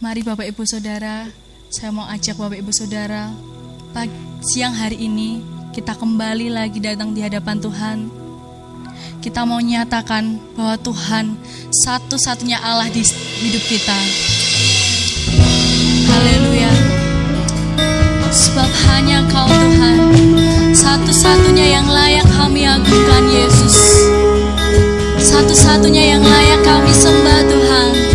Mari Bapak Ibu Saudara, saya mau ajak Bapak Ibu Saudara, siang hari ini kita kembali lagi datang di hadapan Tuhan. Kita mau nyatakan bahwa Tuhan satu-satunya Allah di hidup kita. Haleluya. Sebab hanya Engkau Tuhan, satu-satunya yang layak kami agungkan Yesus. Satu-satunya yang layak kami sembah Tuhan.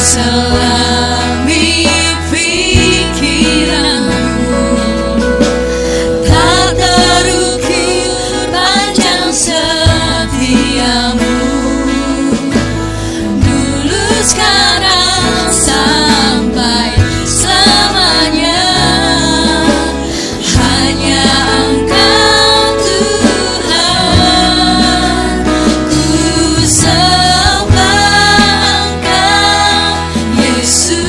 Selami pikiranku, tak terukur panjang setiamu. Dulu, sekarang, sampai selamanya, hanya Engkau Tuhan. Ku sembah Engkau Yesus.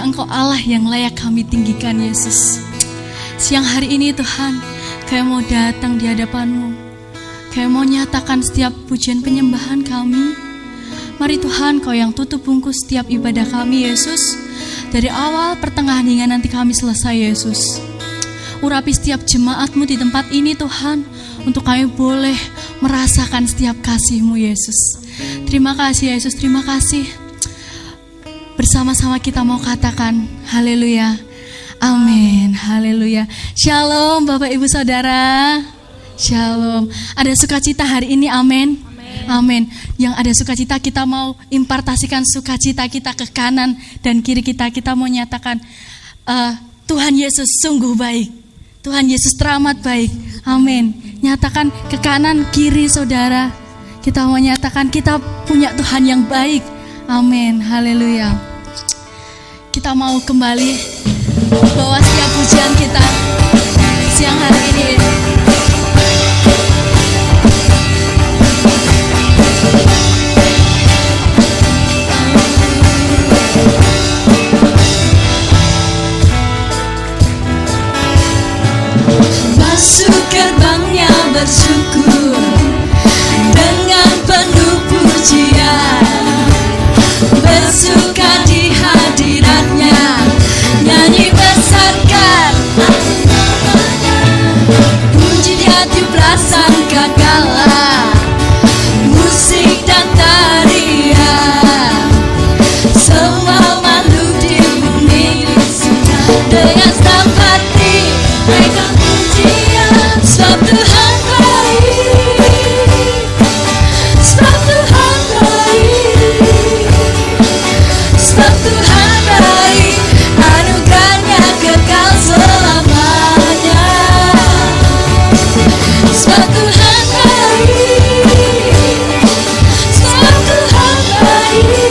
hanya Engkau Allah yang layak kami tinggikan, Yesus. Siang hari ini Tuhan, kami mau datang di hadapan-Mu. Kami mau nyatakan setiap pujian penyembahan kami. Mari Tuhan, Kau yang tutup bungkus setiap ibadah kami, Yesus. Dari awal, pertengahan hingga nanti kami selesai, Yesus. Urapi setiap jemaat-Mu di tempat ini Tuhan, untuk kami boleh merasakan setiap kasih-Mu, Yesus. Terima kasih Yesus, terima kasih. Bersama-sama kita mau katakan haleluya, amin, haleluya. Shalom Bapak Ibu Saudara, shalom. Ada sukacita hari ini, amin, amin. Yang ada sukacita, kita mau impartasikan sukacita kita ke kanan dan kiri kita. Kita mau nyatakan Tuhan Yesus sungguh baik, Tuhan Yesus teramat baik, amin. Nyatakan ke kanan kiri saudara. Kita mau nyatakan kita punya Tuhan yang baik, amin, haleluya. Kita mau kembali bawa setiap pujian kita siang hari ini. Masuk gerbangnya bersyukur dengan penuh pujian, bersuka di hadiratnya, nyanyi besarkan namanya, puji di hati prasangka kala, musik dan tarian, semua makhluk di bumi dengan senang hati mereka pujian, sebab Tuhan baik, sebab Tuhan baik, sebab Tuhan baik, anugerahnya kekal selamanya, sebab Tuhan baik, sebab Tuhan baik,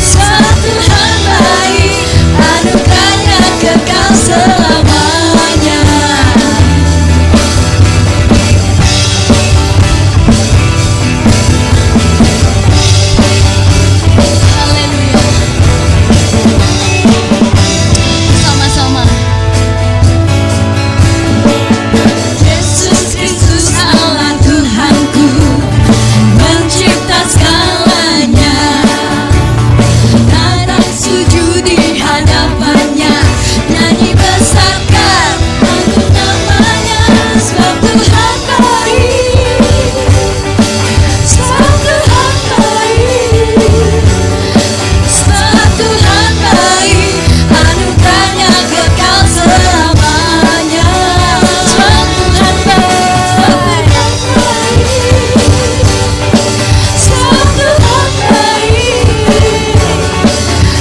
sebab Tuhan baik, anugerahnya kekal selamanya. Haleluya. Sama-sama. Yesus Kristus Allah Tuhanku, mencipta segalanya, datang sujud di hadapannya, nyanyi besarkan anggun namanya, sebab Tuhan baik, sebab Tuhan baik, sebab Tuhan baik, anugerahnya kekal selamanya, sebab Tuhan baik, sebab Tuhan baik,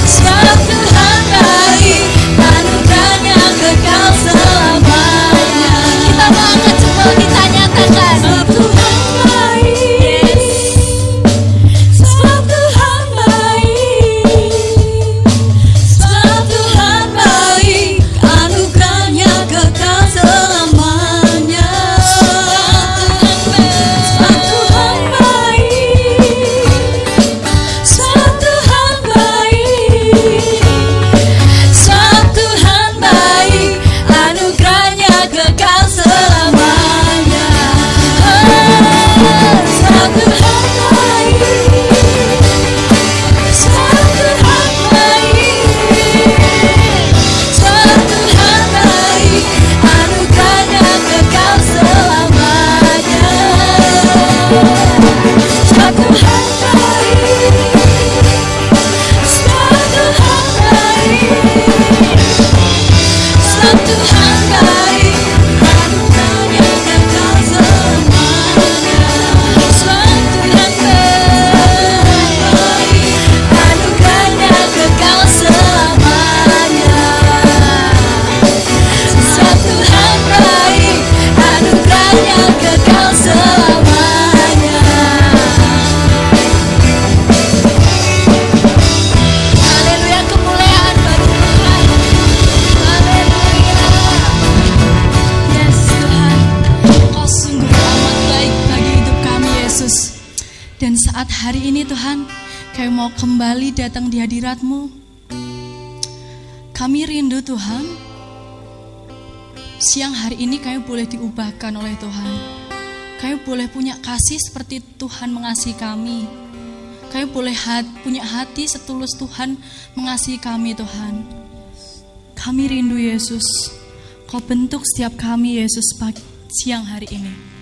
sebab Tuhan baik, anugerahnya kekal selamanya. Kita mau angkat semua, kita nyatakan sebab Tuhan baik, sebab Tuhan baik, sebab Tuhan baik, anugerahnya kekal selamanya, sebab Tuhan baik, sebab Tuhan baik, sebab Tuhan baik, anugerahnya kekal selamanya, sebab Tuhan baik, sebab Tuhan baik, sebab Tuhan baik, anugerahnya kekal selamanya, sebab Tuhan baik, sebab Tuhan baik, sebab Tuhan baik, anugerahnya kekal selamanya, sebab Tuhan baik, anugerahnya kekal selamanya, sebab Tuhan baik, anugerahnya kekal selamanya. Haleluya, kemuliaan bagi Tuhan. Haleluya. Yes Tuhan, Kau sungguh amat baik bagi hidup kami Yesus. Dan saat hari ini Tuhan, kami mau kembali datang di hadirat-Mu. Kami rindu Tuhan. Siang hari ini kami boleh diubahkan oleh Tuhan. Kami boleh punya kasih seperti Tuhan mengasihi kami. Kami boleh punya hati setulus Tuhan mengasihi kami Tuhan. Kami rindu Yesus. Kau bentuk setiap kami Yesus siang hari ini.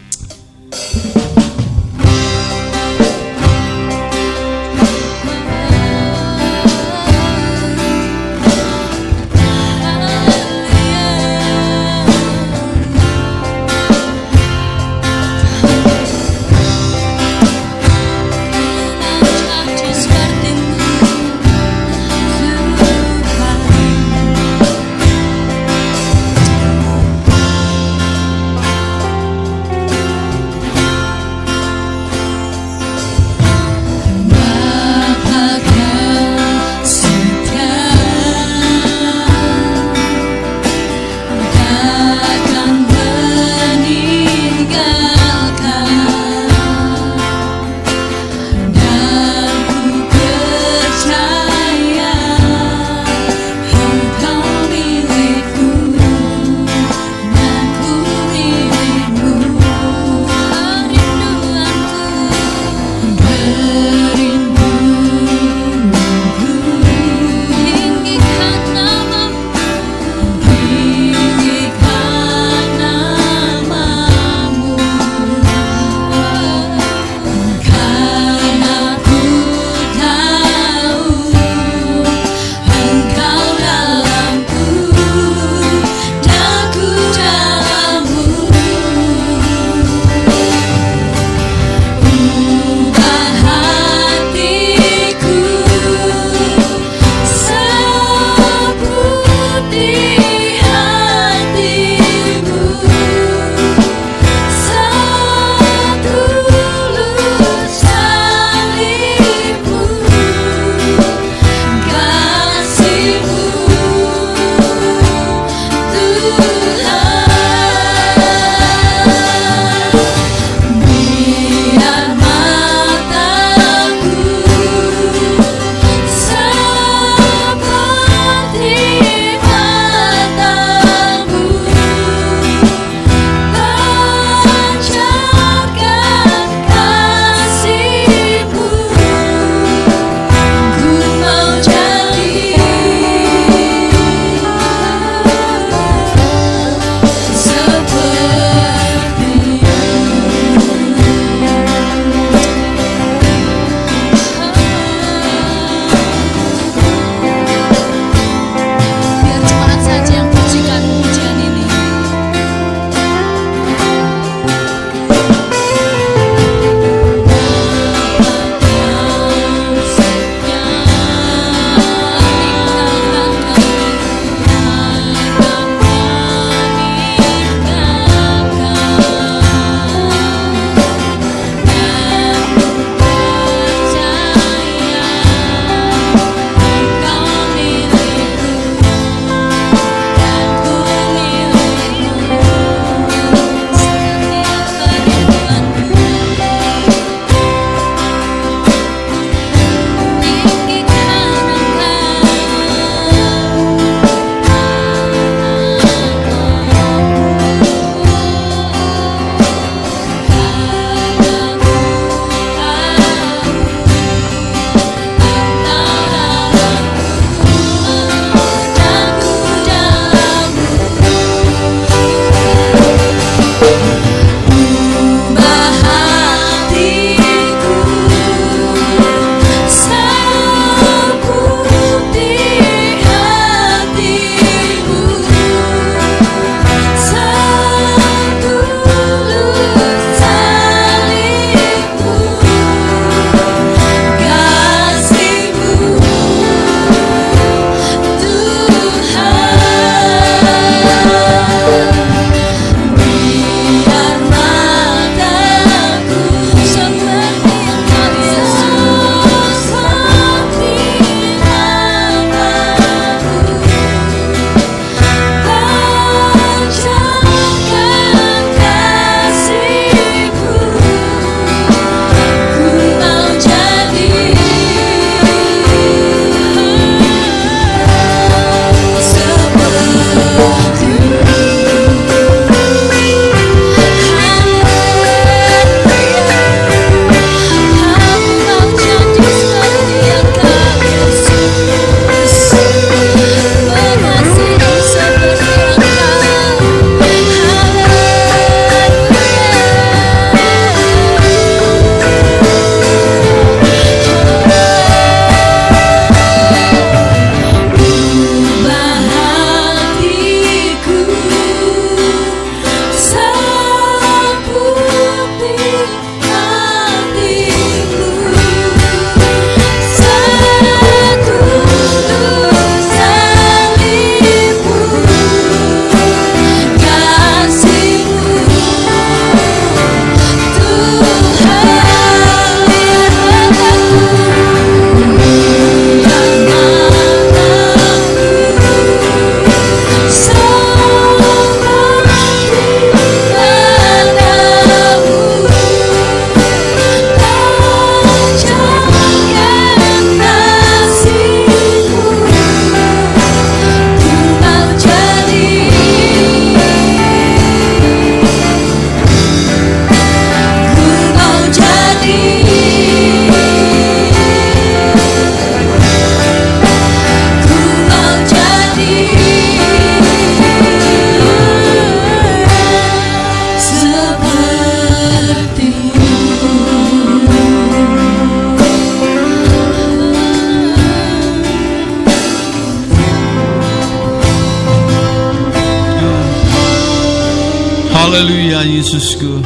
Haleluya Yesusku.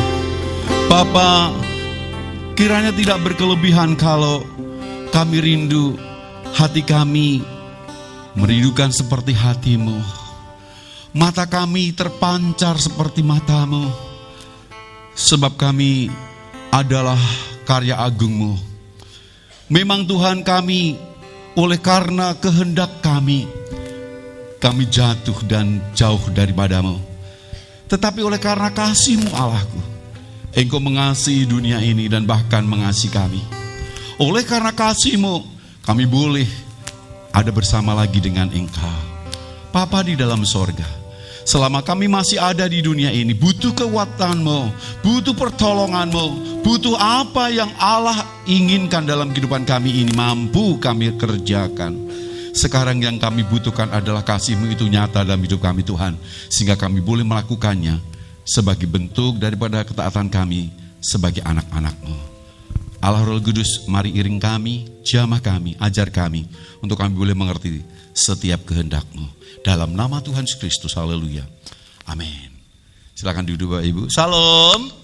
Bapa, kiranya tidak berkelebihan kalau kami rindu, hati kami merindukan seperti hati-Mu. Mata kami terpancar seperti mata-Mu. Sebab kami adalah karya agung-Mu. Memang Tuhan kami, oleh karena kehendak kami jatuh dan jauh daripada-Mu. Tetapi oleh karena kasih-Mu Allahku, Engkau mengasihi dunia ini dan bahkan mengasihi kami. Oleh karena kasih-Mu, kami boleh ada bersama lagi dengan Engkau. Bapa di dalam sorga, selama kami masih ada di dunia ini, butuh kekuatan-Mu, butuh pertolongan-Mu, butuh apa yang Allah inginkan dalam kehidupan kami ini, mampu kami kerjakan. Sekarang yang kami butuhkan adalah kasih-Mu itu nyata dalam hidup kami Tuhan, sehingga kami boleh melakukannya sebagai bentuk daripada ketaatan kami sebagai anak-anak-Mu. Allah Roh Kudus, mari iring kami, jamah kami, ajar kami, untuk kami boleh mengerti setiap kehendak-Mu. Dalam nama Tuhan Yesus Kristus, haleluya, amin. Silakan duduk Bapak Ibu. Salam,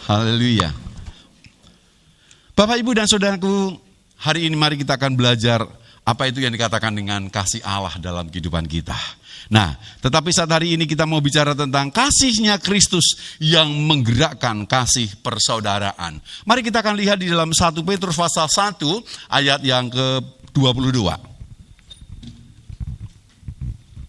haleluya. Bapak Ibu dan saudaraku, hari ini mari kita akan belajar apa itu yang dikatakan dengan kasih Allah dalam kehidupan kita. Nah, tetapi saat hari ini kita mau bicara tentang kasihnya Kristus yang menggerakkan kasih persaudaraan. Mari kita akan lihat di dalam 1 Petrus pasal 1 ayat yang ke-22.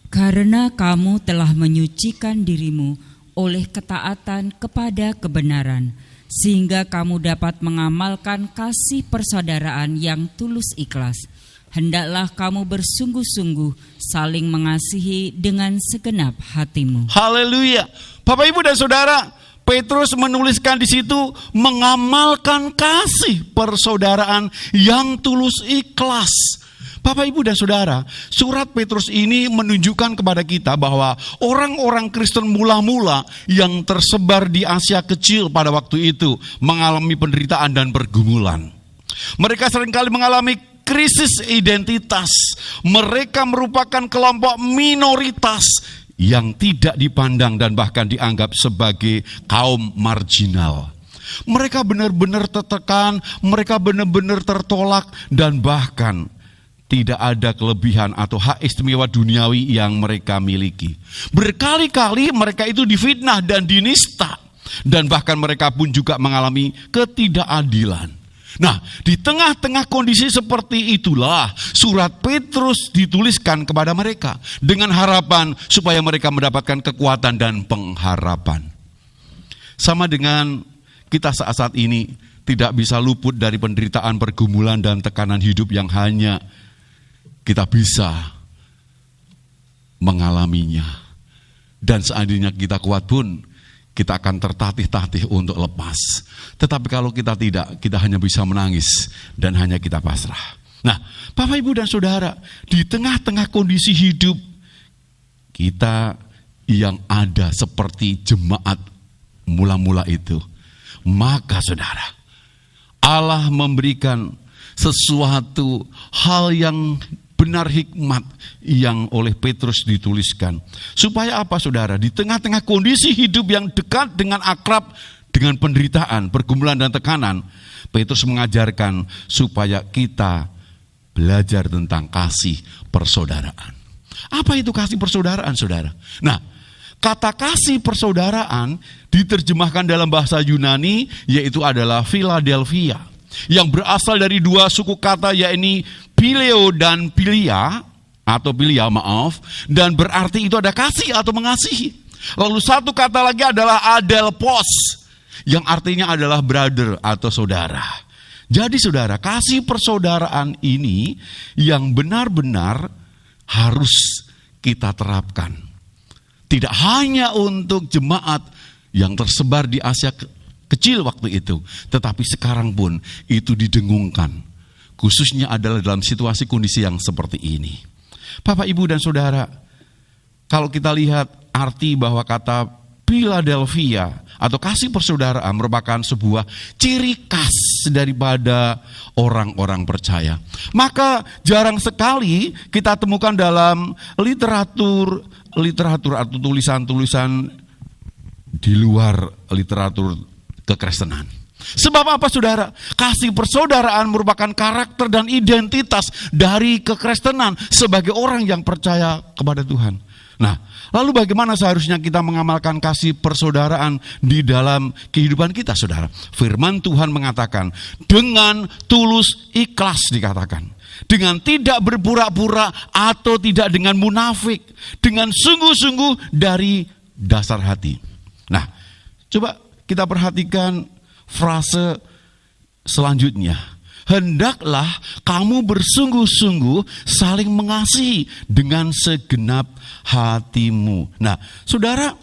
Karena kamu telah menyucikan dirimu oleh ketaatan kepada kebenaran, sehingga kamu dapat mengamalkan kasih persaudaraan yang tulus ikhlas. Hendaklah kamu bersungguh-sungguh saling mengasihi dengan segenap hatimu. Haleluya. Bapak Ibu dan Saudara, Petrus menuliskan di situ mengamalkan kasih persaudaraan yang tulus ikhlas. Bapak Ibu dan Saudara, surat Petrus ini menunjukkan kepada kita bahwa orang-orang Kristen mula-mula yang tersebar di Asia Kecil pada waktu itu mengalami penderitaan dan pergumulan. Mereka seringkali mengalami krisis identitas. Mereka merupakan kelompok minoritas yang tidak dipandang dan bahkan dianggap sebagai kaum marginal. Mereka benar-benar tertekan, mereka benar-benar tertolak, dan bahkan tidak ada kelebihan atau hak istimewa duniawi yang mereka miliki. Berkali-kali mereka itu difitnah dan dinista, dan bahkan mereka pun juga mengalami ketidakadilan. Nah, di tengah-tengah kondisi seperti itulah surat Petrus dituliskan kepada mereka dengan harapan supaya mereka mendapatkan kekuatan dan pengharapan. Sama dengan kita saat-saat ini tidak bisa luput dari penderitaan, pergumulan, dan tekanan hidup yang hanya kita bisa mengalaminya. Dan seandainya kita kuat pun, kita akan tertatih-tatih untuk lepas. Tetapi kalau kita tidak, kita hanya bisa menangis dan hanya kita pasrah. Nah, Bapak Ibu dan Saudara, di tengah-tengah kondisi hidup kita yang ada seperti jemaat mula-mula itu, maka Saudara, Allah memberikan sesuatu hal yang benar, hikmat yang oleh Petrus dituliskan. Supaya apa Saudara? Di tengah-tengah kondisi hidup yang dekat dengan akrab dengan penderitaan, pergumulan dan tekanan, Petrus mengajarkan supaya kita belajar tentang kasih persaudaraan. Apa itu kasih persaudaraan Saudara? Nah, kata kasih persaudaraan diterjemahkan dalam bahasa Yunani yaitu adalah Philadelphia, yang berasal dari dua suku kata yakni Phileo dan Philia, atau Philia maaf, dan berarti itu ada kasih atau mengasihi. Lalu satu kata lagi adalah adelphos, yang artinya adalah brother atau saudara. Jadi Saudara, kasih persaudaraan ini yang benar-benar harus kita terapkan. Tidak hanya untuk jemaat yang tersebar di Asia kecil waktu itu, tetapi sekarang pun itu didengungkan. Khususnya adalah dalam situasi kondisi yang seperti ini. Bapak, Ibu, dan Saudara, kalau kita lihat arti bahwa kata Philadelphia atau kasih persaudaraan merupakan sebuah ciri khas daripada orang-orang percaya. Maka jarang sekali kita temukan dalam literatur atau tulisan-tulisan di luar literatur kekristenan. Sebab apa saudara? Kasih persaudaraan merupakan karakter dan identitas dari kekristenan sebagai orang yang percaya kepada Tuhan. Nah, lalu bagaimana seharusnya kita mengamalkan kasih persaudaraan di dalam kehidupan kita, saudara? Firman Tuhan mengatakan, dengan tulus ikhlas dikatakan. Dengan tidak berpura-pura atau tidak dengan munafik. Dengan sungguh-sungguh dari dasar hati. Nah, coba kita perhatikan frase selanjutnya. Hendaklah kamu bersungguh-sungguh saling mengasihi dengan segenap hatimu. Nah, saudara,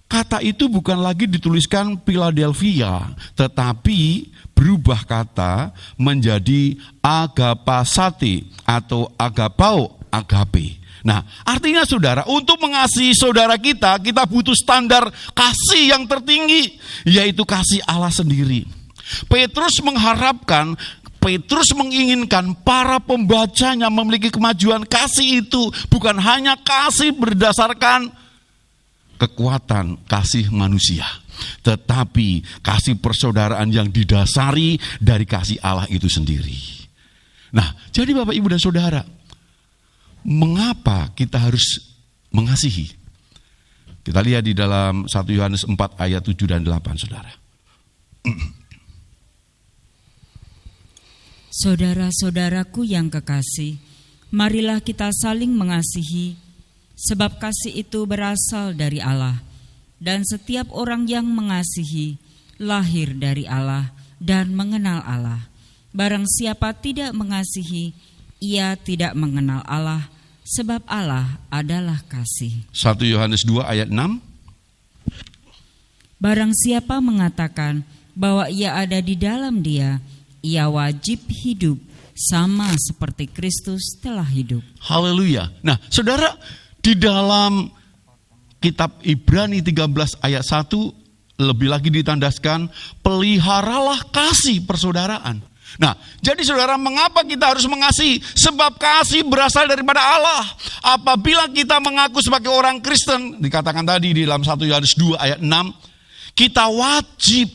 kata itu bukan lagi dituliskan Philadelphia, tetapi berubah kata menjadi agapasate atau agapao, agape. Nah, artinya saudara, untuk mengasihi saudara kita butuh standar kasih yang tertinggi, yaitu kasih Allah sendiri. Petrus menginginkan para pembacanya memiliki kemajuan kasih itu, bukan hanya kasih berdasarkan kekuatan kasih manusia, tetapi kasih persaudaraan yang didasari dari kasih Allah itu sendiri. Nah, jadi Bapak, Ibu, dan Saudara, mengapa kita harus mengasihi? Kita lihat di dalam 1 Yohanes 4 ayat 7 dan 8, saudara. Saudara-saudaraku yang kekasih, marilah kita saling mengasihi, sebab kasih itu berasal dari Allah. Dan setiap orang yang mengasihi, lahir dari Allah dan mengenal Allah. Barang siapa tidak mengasihi, ia tidak mengenal Allah, sebab Allah adalah kasih. 1 Yohanes 2 ayat 6. Barang siapa mengatakan bahwa ia ada di dalam Dia, ia wajib hidup sama seperti Kristus telah hidup. Haleluya. Nah, saudara, di dalam kitab Ibrani 13 ayat 1 lebih lagi ditandaskan, peliharalah kasih persaudaraan. Nah, jadi saudara, mengapa kita harus mengasihi? Sebab kasih berasal daripada Allah. Apabila kita mengaku sebagai orang Kristen, dikatakan tadi di dalam 1 Yohanes 2 ayat 6, kita wajib,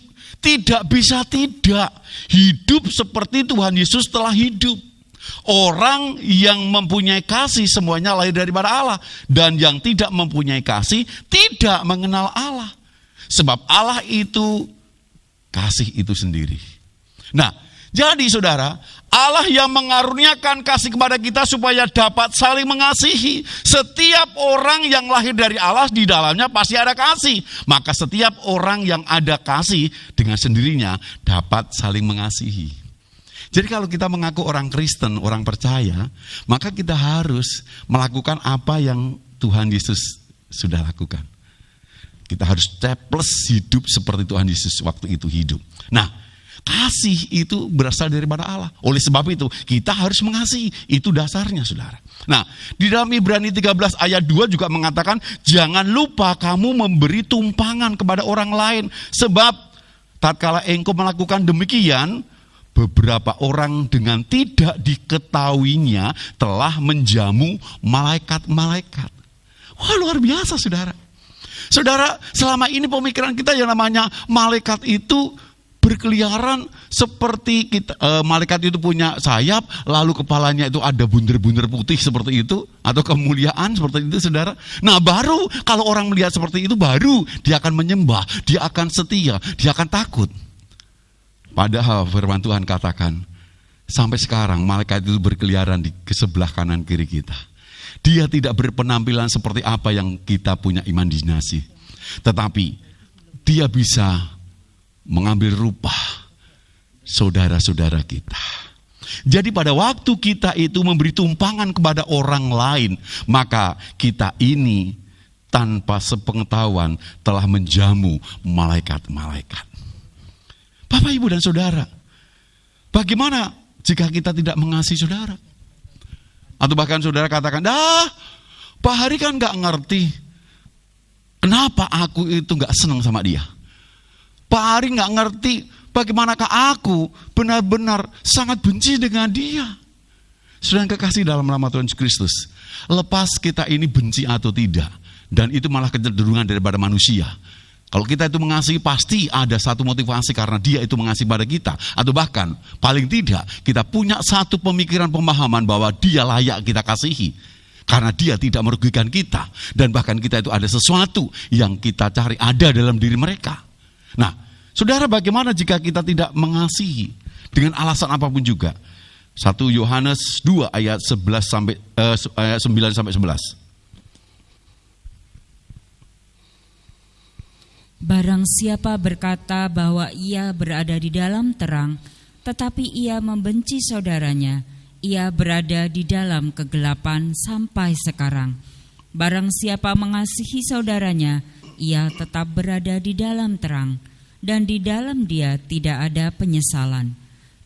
tidak bisa tidak, hidup seperti Tuhan Yesus telah hidup. Orang yang mempunyai kasih semuanya lahir daripada Allah. Dan yang tidak mempunyai kasih tidak mengenal Allah. Sebab Allah itu kasih itu sendiri. Nah, jadi saudara, Allah yang mengaruniakan kasih kepada kita supaya dapat saling mengasihi. Setiap orang yang lahir dari Allah, di dalamnya pasti ada kasih. Maka setiap orang yang ada kasih dengan sendirinya dapat saling mengasihi. Jadi kalau kita mengaku orang Kristen, orang percaya, maka kita harus melakukan apa yang Tuhan Yesus sudah lakukan. Kita harus stateless hidup seperti Tuhan Yesus waktu itu hidup. Nah, kasih itu berasal daripada Allah. Oleh sebab itu, kita harus mengasihi. Itu dasarnya, saudara. Nah, di dalam Ibrani 13 ayat 2 juga mengatakan, jangan lupa kamu memberi tumpangan kepada orang lain. Sebab, tatkala engkau melakukan demikian, beberapa orang dengan tidak diketahuinya telah menjamu malaikat-malaikat. Wah, luar biasa, saudara. Saudara, selama ini pemikiran kita yang namanya malaikat itu berkeliaran seperti kita, malaikat itu punya sayap, lalu kepalanya itu ada bunder-bunder putih seperti itu, atau kemuliaan seperti itu, saudara. Nah, baru kalau orang melihat seperti itu, baru dia akan menyembah, dia akan setia, dia akan takut. Padahal firman Tuhan katakan, sampai sekarang malaikat itu berkeliaran di sebelah kanan kiri kita. Dia tidak berpenampilan seperti apa yang kita punya imajinasi, tetapi dia bisa mengambil rupa saudara-saudara kita. Jadi pada waktu kita itu memberi tumpangan kepada orang lain, maka kita ini tanpa sepengetahuan telah menjamu malaikat-malaikat. Bapak, Ibu, dan Saudara, bagaimana jika kita tidak mengasihi saudara? Atau bahkan saudara katakan, Pak Hari kan gak ngerti, kenapa aku itu gak senang sama dia. Pak Hari gak ngerti bagaimanakah aku benar-benar sangat benci dengan dia. Saudara kekasih dalam nama Tuhan Yesus Kristus, lepas kita ini benci atau tidak, Dan itu malah kecenderungan daripada manusia. Kalau kita itu mengasihi, pasti ada satu motivasi karena dia itu mengasihi pada kita. Atau bahkan paling tidak kita punya satu pemikiran pemahaman bahwa dia layak kita kasihi. Karena dia tidak merugikan kita. Dan bahkan kita itu ada sesuatu yang kita cari ada dalam diri mereka. Nah, saudara, bagaimana jika kita tidak mengasihi dengan alasan apapun juga? 1 Yohanes 2 ayat 9 sampai 11. Barang siapa berkata bahwa ia berada di dalam terang, tetapi ia membenci saudaranya, ia berada di dalam kegelapan sampai sekarang. Barang siapa mengasihi saudaranya, ia tetap berada di dalam terang, dan di dalam dia tidak ada penyesalan.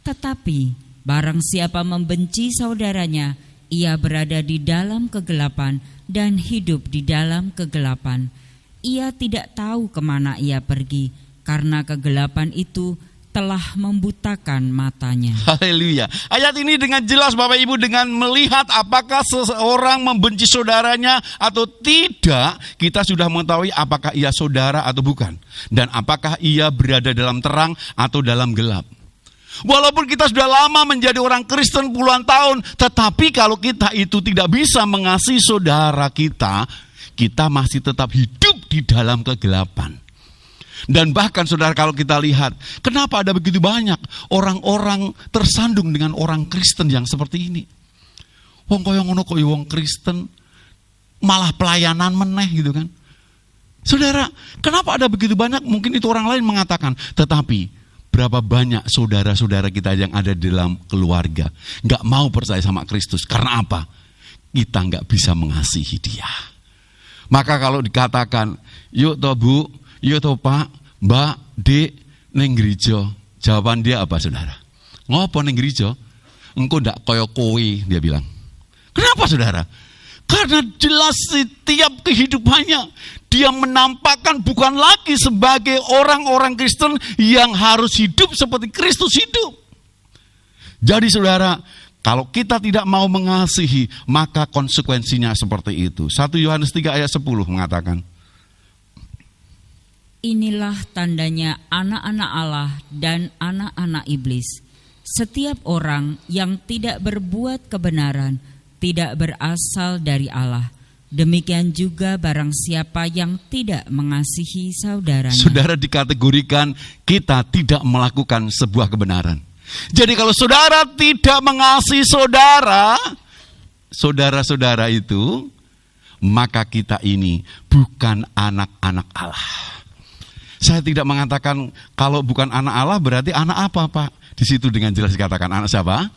Tetapi barang siapa membenci saudaranya, ia berada di dalam kegelapan dan hidup di dalam kegelapan. Ia tidak tahu kemana ia pergi, karena kegelapan itu telah membutakan matanya. Haleluya. Ayat ini dengan jelas Bapak Ibu, dengan melihat apakah seseorang membenci saudaranya atau tidak, kita sudah mengetahui apakah ia saudara atau bukan. Dan apakah ia berada dalam terang atau dalam gelap. Walaupun kita sudah lama menjadi orang Kristen puluhan tahun, tetapi kalau kita itu tidak bisa mengasihi saudara kita masih tetap hidup di dalam kegelapan. Dan bahkan saudara, kalau kita lihat, kenapa ada begitu banyak orang-orang tersandung dengan orang Kristen yang seperti ini? Wong kaya ngono kok wong Kristen malah pelayanan meneh gitu kan. Saudara, kenapa ada begitu banyak? Mungkin itu orang lain mengatakan, tetapi berapa banyak saudara-saudara kita yang ada di dalam keluarga gak mau percaya sama Kristus. Karena apa? Kita gak bisa mengasihi dia. Maka kalau dikatakan, yuk toh bu, yuk toh pak, mbak, dek, neng gereja. Jawaban dia apa saudara? Ngopo neng gereja? Engkau ndak koyo kowe, dia bilang. Kenapa saudara? Karena jelas setiap kehidupannya dia menampakkan bukan lagi sebagai orang-orang Kristen yang harus hidup seperti Kristus hidup. Jadi saudara, kalau kita tidak mau mengasihi, maka konsekuensinya seperti itu. 1 Yohanes 3 ayat 10 mengatakan, inilah tandanya anak-anak Allah dan anak-anak iblis. Setiap orang yang tidak berbuat kebenaran tidak berasal dari Allah. Demikian juga barang siapa yang tidak mengasihi saudaranya. Saudara, dikategorikan kita tidak melakukan sebuah kebenaran. Jadi kalau saudara tidak mengasihi saudara-saudara itu, maka kita ini bukan anak-anak Allah. Saya tidak mengatakan kalau bukan anak Allah berarti anak apa, Pak? Di situ dengan jelas dikatakan anak siapa?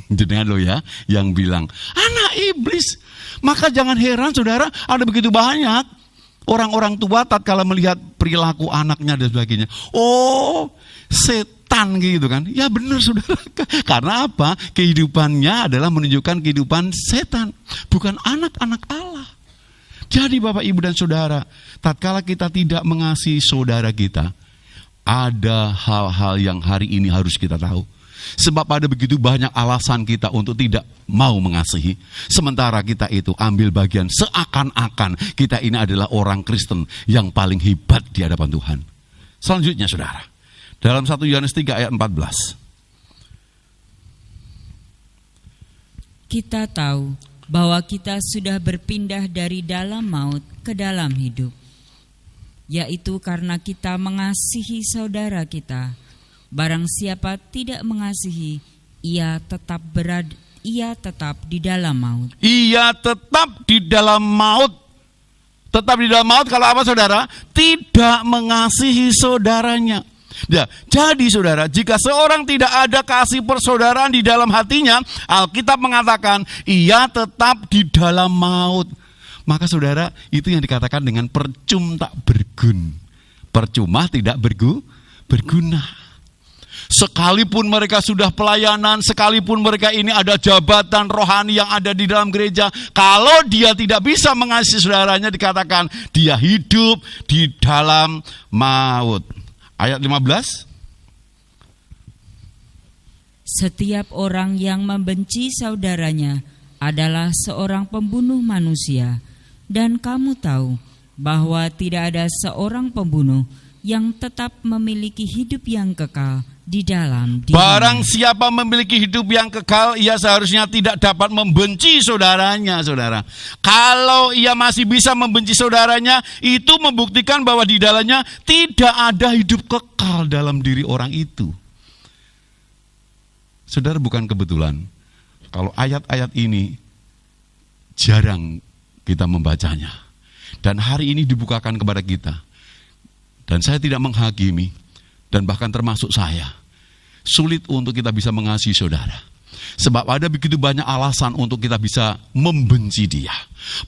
Jenengan lo ya yang bilang anak iblis. Maka jangan heran saudara, ada begitu banyak orang-orang tua tatkala melihat perilaku anaknya dan sebagainya. Oh, setan gitu kan. Ya benar saudara. Karena apa? Kehidupannya adalah menunjukkan kehidupan setan, bukan anak-anak Allah. Jadi Bapak, Ibu dan Saudara, tatkala kita tidak mengasihi saudara kita, ada hal-hal yang hari ini harus kita tahu. Sebab ada begitu banyak alasan kita untuk tidak mau mengasihi. Sementara kita itu ambil bagian seakan-akan kita ini adalah orang Kristen yang paling hebat di hadapan Tuhan. Selanjutnya saudara, dalam 1 Yohanes 3 ayat 14. Kita tahu bahwa kita sudah berpindah dari dalam maut ke dalam hidup, yaitu karena kita mengasihi saudara kita. Barang siapa tidak mengasihi, ia tetap di dalam maut. Ia tetap di dalam maut. Tetap di dalam maut kalau apa saudara? Tidak mengasihi saudaranya. Ya, jadi saudara, jika seorang tidak ada kasih persaudaraan di dalam hatinya, Alkitab mengatakan ia tetap di dalam maut. Maka saudara, itu yang dikatakan dengan percuma tak bergun. Percuma tidak berguna. Sekalipun mereka sudah pelayanan, sekalipun mereka ini ada jabatan rohani yang ada di dalam gereja, kalau dia tidak bisa mengasihi saudaranya, dikatakan dia hidup di dalam maut. Ayat 15. Setiap orang yang membenci saudaranya adalah seorang pembunuh manusia. Dan kamu tahu bahwa tidak ada seorang pembunuh yang tetap memiliki hidup yang kekal di dalam dirinya. Barang siapa memiliki hidup yang kekal, ia seharusnya tidak dapat membenci saudaranya, saudara. Kalau ia masih bisa membenci saudaranya, itu membuktikan bahwa di dalamnya tidak ada hidup kekal dalam diri orang itu. Saudara, bukan kebetulan kalau ayat-ayat ini jarang kita membacanya. Dan hari ini dibukakan kepada kita. Dan saya tidak menghakimi, dan bahkan termasuk saya, sulit untuk kita bisa mengasihi saudara. Sebab ada begitu banyak alasan untuk kita bisa membenci dia.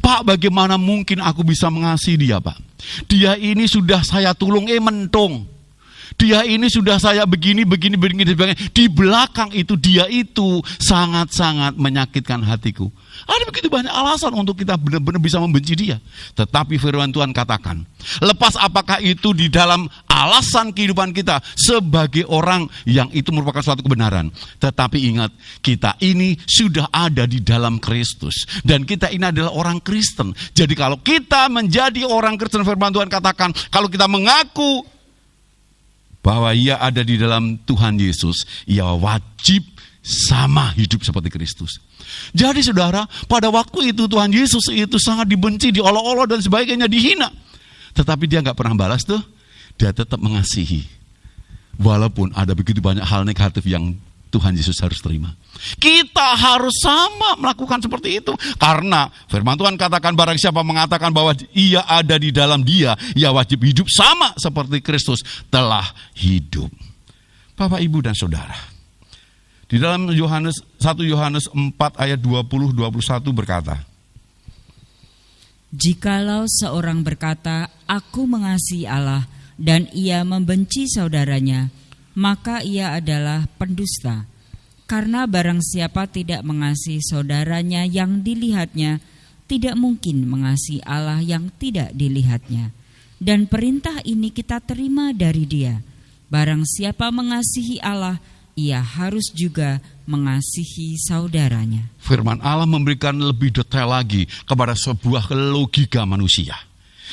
Pak, bagaimana mungkin aku bisa mengasihi dia, Pak? Dia ini sudah saya tulung, mentung. Dia ini sudah saya begini. Di belakang itu, dia itu sangat-sangat menyakitkan hatiku. Ada begitu banyak alasan untuk kita benar-benar bisa membenci dia. Tetapi firman Tuhan katakan, lepas apakah itu di dalam alasan kehidupan kita sebagai orang yang itu merupakan suatu kebenaran. Tetapi ingat, kita ini sudah ada di dalam Kristus. Dan kita ini adalah orang Kristen. Jadi kalau kita menjadi orang Kristen, firman Tuhan katakan, kalau kita mengaku bahwa ia ada di dalam Tuhan Yesus, ia wajib sama hidup seperti Kristus. Jadi saudara, pada waktu itu Tuhan Yesus itu sangat dibenci, diolok-olok dan sebagainya, dihina. Tetapi dia gak pernah balas tuh. Dia tetap mengasihi. Walaupun ada begitu banyak hal negatif yang Tuhan Yesus harus terima. Kita harus sama melakukan seperti itu. Karena firman Tuhan katakan, barang siapa mengatakan bahwa ia ada di dalam dia, ia wajib hidup sama seperti Kristus telah hidup. Bapak, Ibu, dan Saudara, di dalam 1 Yohanes 4 ayat 20-21 berkata, jikalau seorang berkata, aku mengasihi Allah, dan ia membenci saudaranya, maka ia adalah pendusta. Karena barang siapa tidak mengasihi saudaranya yang dilihatnya, tidak mungkin mengasihi Allah yang tidak dilihatnya. Dan perintah ini kita terima dari dia, barang siapa mengasihi Allah, ia harus juga mengasihi saudaranya. Firman Allah memberikan lebih detail lagi kepada sebuah logika manusia.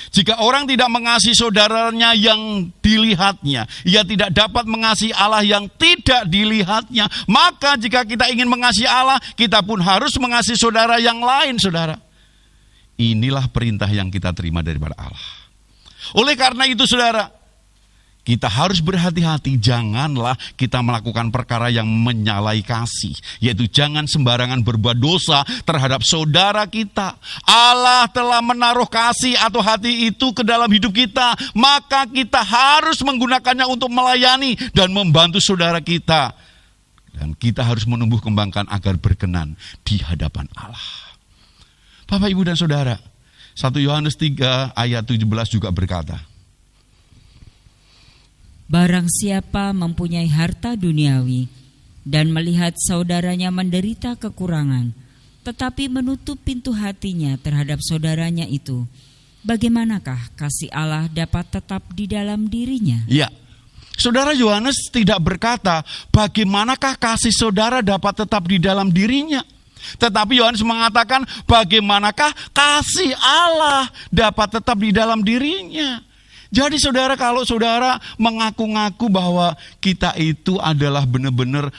Jika orang tidak mengasihi saudaranya yang dilihatnya, ia tidak dapat mengasihi Allah yang tidak dilihatnya. Maka jika kita ingin mengasihi Allah, kita pun harus mengasihi saudara yang lain, saudara. Inilah perintah yang kita terima daripada Allah. Oleh karena itu, saudara, kita harus berhati-hati, janganlah kita melakukan perkara yang menyalahi kasih. Yaitu jangan sembarangan berbuat dosa terhadap saudara kita. Allah telah menaruh kasih atau hati itu ke dalam hidup kita. Maka kita harus menggunakannya untuk melayani dan membantu saudara kita. Dan kita harus menumbuh kembangkan agar berkenan di hadapan Allah. Bapak, Ibu, dan Saudara, 1 Yohanes 3 ayat 17 juga berkata, barang siapa mempunyai harta duniawi dan melihat saudaranya menderita kekurangan, tetapi menutup pintu hatinya terhadap saudaranya itu, bagaimanakah kasih Allah dapat tetap di dalam dirinya? Ya, saudara, Yohanes tidak berkata bagaimanakah kasih saudara dapat tetap di dalam dirinya. Tetapi Yohanes mengatakan bagaimanakah kasih Allah dapat tetap di dalam dirinya. Jadi saudara, kalau saudara mengaku-ngaku bahwa kita itu adalah benar-benar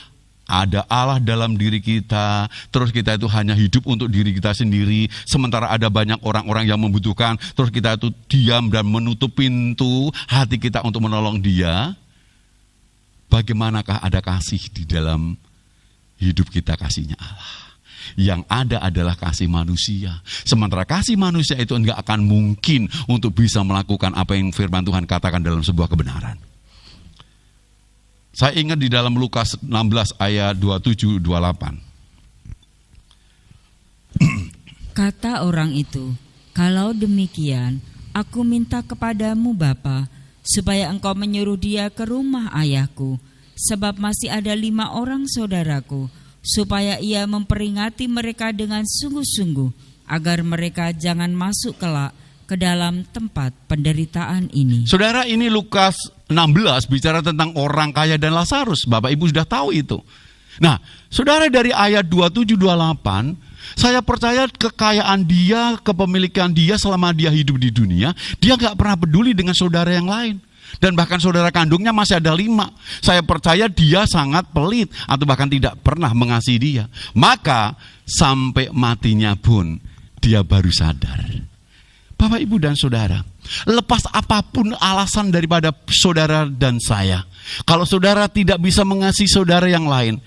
ada Allah dalam diri kita, terus kita itu hanya hidup untuk diri kita sendiri, sementara ada banyak orang-orang yang membutuhkan, terus kita itu diam dan menutup pintu hati kita untuk menolong dia, bagaimanakah ada kasih di dalam hidup kita, kasihnya Allah? Yang ada adalah kasih manusia. Sementara kasih manusia itu enggak akan mungkin untuk bisa melakukan apa yang firman Tuhan katakan dalam sebuah kebenaran. Saya ingat di dalam Lukas 16 ayat 27-28. Kata orang itu, kalau demikian, aku minta kepadamu Bapa, supaya engkau menyuruh dia ke rumah ayahku, sebab masih ada 5 orang saudaraku, supaya ia memperingati mereka dengan sungguh-sungguh, agar mereka jangan masuk kelak ke dalam tempat penderitaan ini. Saudara, ini Lukas 16 bicara tentang orang kaya dan Lazarus. Bapak Ibu sudah tahu itu. Nah, saudara, dari ayat 27-28 Saya percaya kekayaan dia, kepemilikan dia selama dia hidup di dunia, dia gak pernah peduli dengan saudara yang lain. Dan bahkan saudara kandungnya masih ada 5. Saya percaya dia sangat pelit atau bahkan tidak pernah mengasihi dia. Maka sampai matinya pun dia baru sadar. Bapak, Ibu, dan saudara, lepas apapun alasan daripada saudara dan saya, kalau saudara tidak bisa mengasihi saudara yang lain,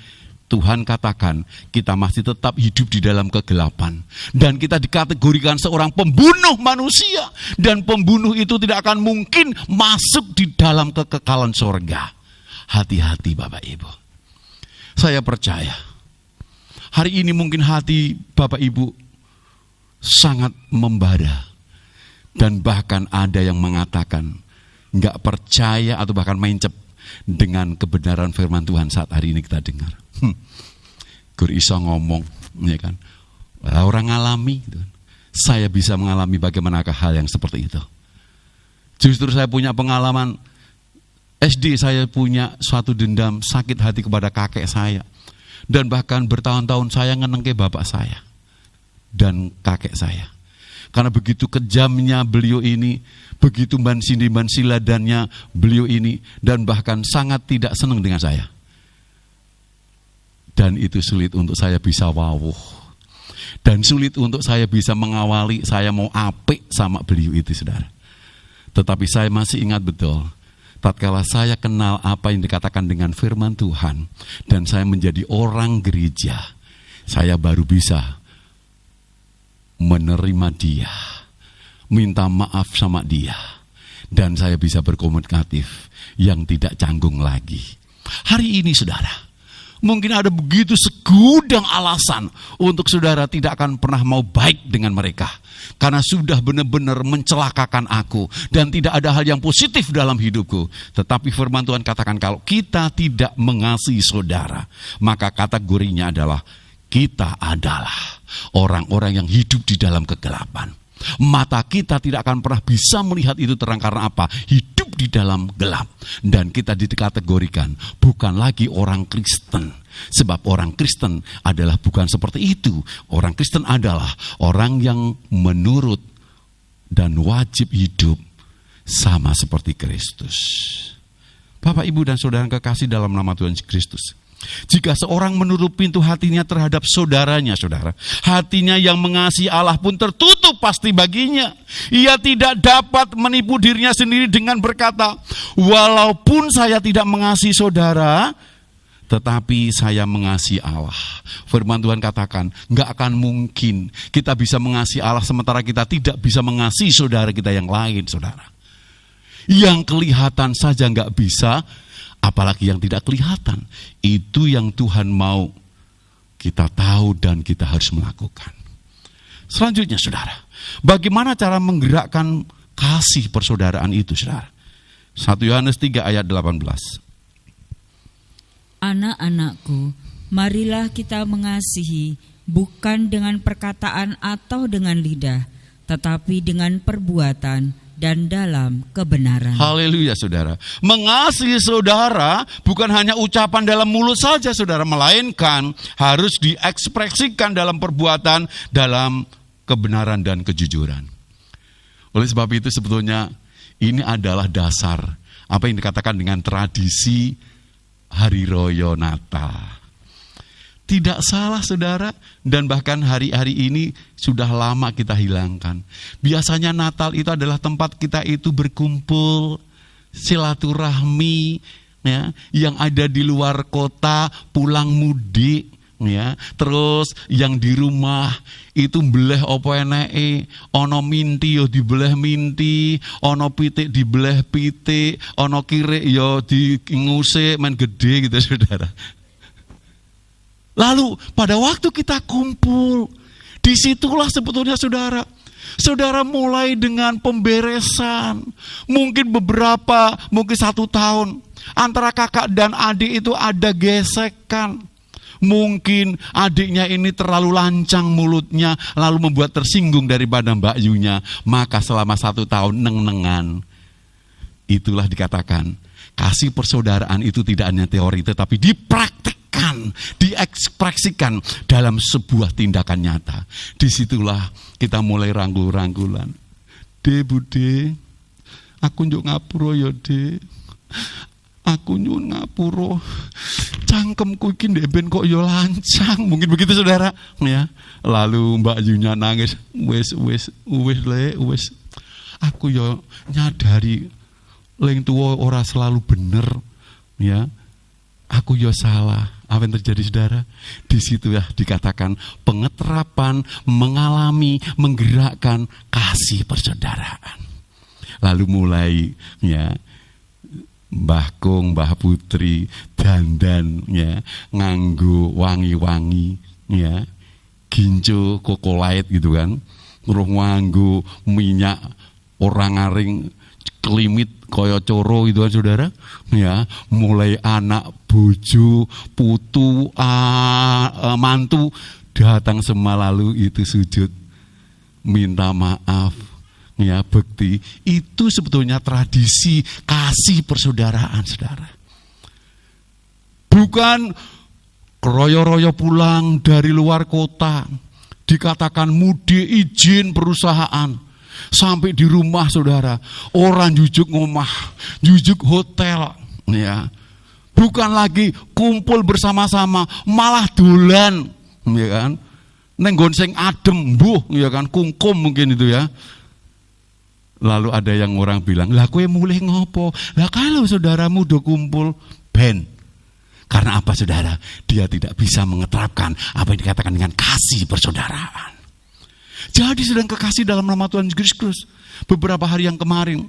Tuhan katakan kita masih tetap hidup di dalam kegelapan. Dan kita dikategorikan seorang pembunuh manusia. Dan pembunuh itu tidak akan mungkin masuk di dalam kekekalan surga. Hati-hati Bapak Ibu. Saya percaya hari ini mungkin hati Bapak Ibu sangat membara. Dan bahkan ada yang mengatakan gak percaya atau bahkan mencep dengan kebenaran firman Tuhan saat hari ini kita dengar. Gur iso ngomong, ya kan? Orang ngalami, gitu. Saya bisa mengalami bagaimanakah hal yang seperti itu. Justru saya punya pengalaman SD, saya punya suatu dendam sakit hati kepada kakek saya. Dan bahkan bertahun-tahun saya ngenengke bapak saya dan kakek saya. Karena begitu kejamnya beliau ini, begitu bansiladannya beliau ini, dan bahkan sangat tidak senang dengan saya. Dan itu sulit untuk saya bisa wawuh. Dan sulit untuk saya bisa mengawali saya mau apik sama beliau itu, saudara. Tetapi saya masih ingat betul, tatkala saya kenal apa yang dikatakan dengan firman Tuhan, dan saya menjadi orang gereja, saya baru bisa menerima dia, minta maaf sama dia, dan saya bisa berkomunikatif yang tidak canggung lagi. Hari ini saudara, mungkin ada begitu segudang alasan untuk saudara tidak akan pernah mau baik dengan mereka. Karena sudah benar-benar mencelakakan aku. Dan tidak ada hal yang positif dalam hidupku. Tetapi firman Tuhan katakan kalau kita tidak mengasihi saudara, maka kategorinya adalah kita adalah orang-orang yang hidup di dalam kegelapan. Mata kita tidak akan pernah bisa melihat itu terang karena apa? Hidup di dalam gelap. Dan kita dikategorikan bukan lagi orang Kristen. Sebab orang Kristen adalah bukan seperti itu. Orang Kristen adalah orang yang menurut dan wajib hidup sama seperti Kristus. Bapak, Ibu, dan saudara yang kekasih dalam nama Tuhan Kristus, jika seorang menutup pintu hatinya terhadap saudaranya, saudara, hatinya yang mengasihi Allah pun tertutup pasti baginya. Ia tidak dapat menipu dirinya sendiri dengan berkata, walaupun saya tidak mengasihi saudara, tetapi saya mengasihi Allah. Firman Tuhan katakan, gak akan mungkin kita bisa mengasihi Allah sementara kita tidak bisa mengasihi saudara kita yang lain, saudara. Yang kelihatan saja gak bisa, apalagi yang tidak kelihatan. Itu yang Tuhan mau kita tahu dan kita harus melakukan. Selanjutnya saudara, bagaimana cara menggerakkan kasih persaudaraan itu, saudara? 1 Yohanes 3 ayat 18. Anak-anakku, marilah kita mengasihi bukan dengan perkataan atau dengan lidah, tetapi dengan perbuatan dan dalam kebenaran. Haleluya saudara. Mengasihi saudara bukan hanya ucapan dalam mulut saja saudara, melainkan harus diekspresikan dalam perbuatan, dalam kebenaran dan kejujuran. Oleh sebab itu sebetulnya ini adalah dasar apa yang dikatakan dengan tradisi Hari Raya Natal. Tidak salah saudara, dan bahkan hari-hari ini sudah lama kita hilangkan. Biasanya Natal itu adalah tempat kita itu berkumpul, silaturahmi, ya, yang ada di luar kota pulang mudik, ya. Terus yang di rumah itu beleh opo eneke, ono minti yo dibeleh minti, ono pitik dibeleh pitik, ono kirik yo diinguse men gede gitu saudara. Lalu pada waktu kita kumpul, disitulah sebetulnya saudara mulai dengan pemberesan. Mungkin mungkin 1 tahun antara kakak dan adik itu ada gesekan. Mungkin adiknya ini terlalu lancang mulutnya, lalu membuat tersinggung daripada Mbak Yunya. Maka selama 1 tahun neng-nengan. Itulah dikatakan kasih persaudaraan itu tidak hanya teori tetapi dipraktikkan dirasakan, diekspresikan dalam sebuah tindakan nyata. Disitulah kita mulai rangkul-rangkulan. De Bude, aku njuk ngapura ya De. Aku nyun ngapura. Cangkemku iki ndek ben kok ya lancang. Mungkin begitu saudara, ya. Lalu Mbak Yunya nangis, wis le, wis. Aku ya nyadari leng tuwa ora selalu bener, ya. Aku ya salah. Apa yang terjadi saudara? Di situ ya dikatakan pengeterapan, mengalami, menggerakkan kasih persaudaraan. Lalu mulai ya Mbah Kung, Mbah Putri, dandan ya, nganggo wangi-wangi ya, ginjo kokolait gitu kan, terus nganggo minyak orang-aring kelimit kaya coro gitu kan saudara ya, mulai anak bojo putu mantu datang semua, lalu itu sujud minta maaf ya, bekti. Itu sebetulnya tradisi kasih persaudaraan saudara, bukan royo-royo pulang dari luar kota, dikatakan mudik izin perusahaan, sampai di rumah saudara orang jujuk ngomah, jujuk hotel ya, bukan lagi kumpul bersama-sama, malah dolan ya kan, neng gonseng adem buh ya kan, kungkum mungkin itu ya. Lalu ada yang orang bilang, lah kowe mulih ngopo? Lah kalau saudaramu udah kumpul ben. Karena apa saudara? Dia tidak bisa mengeterapkan apa yang dikatakan dengan kasih persaudaraan. Jadi sedang kekasih dalam nama Tuhan Yesus Kristus. Beberapa hari yang kemarin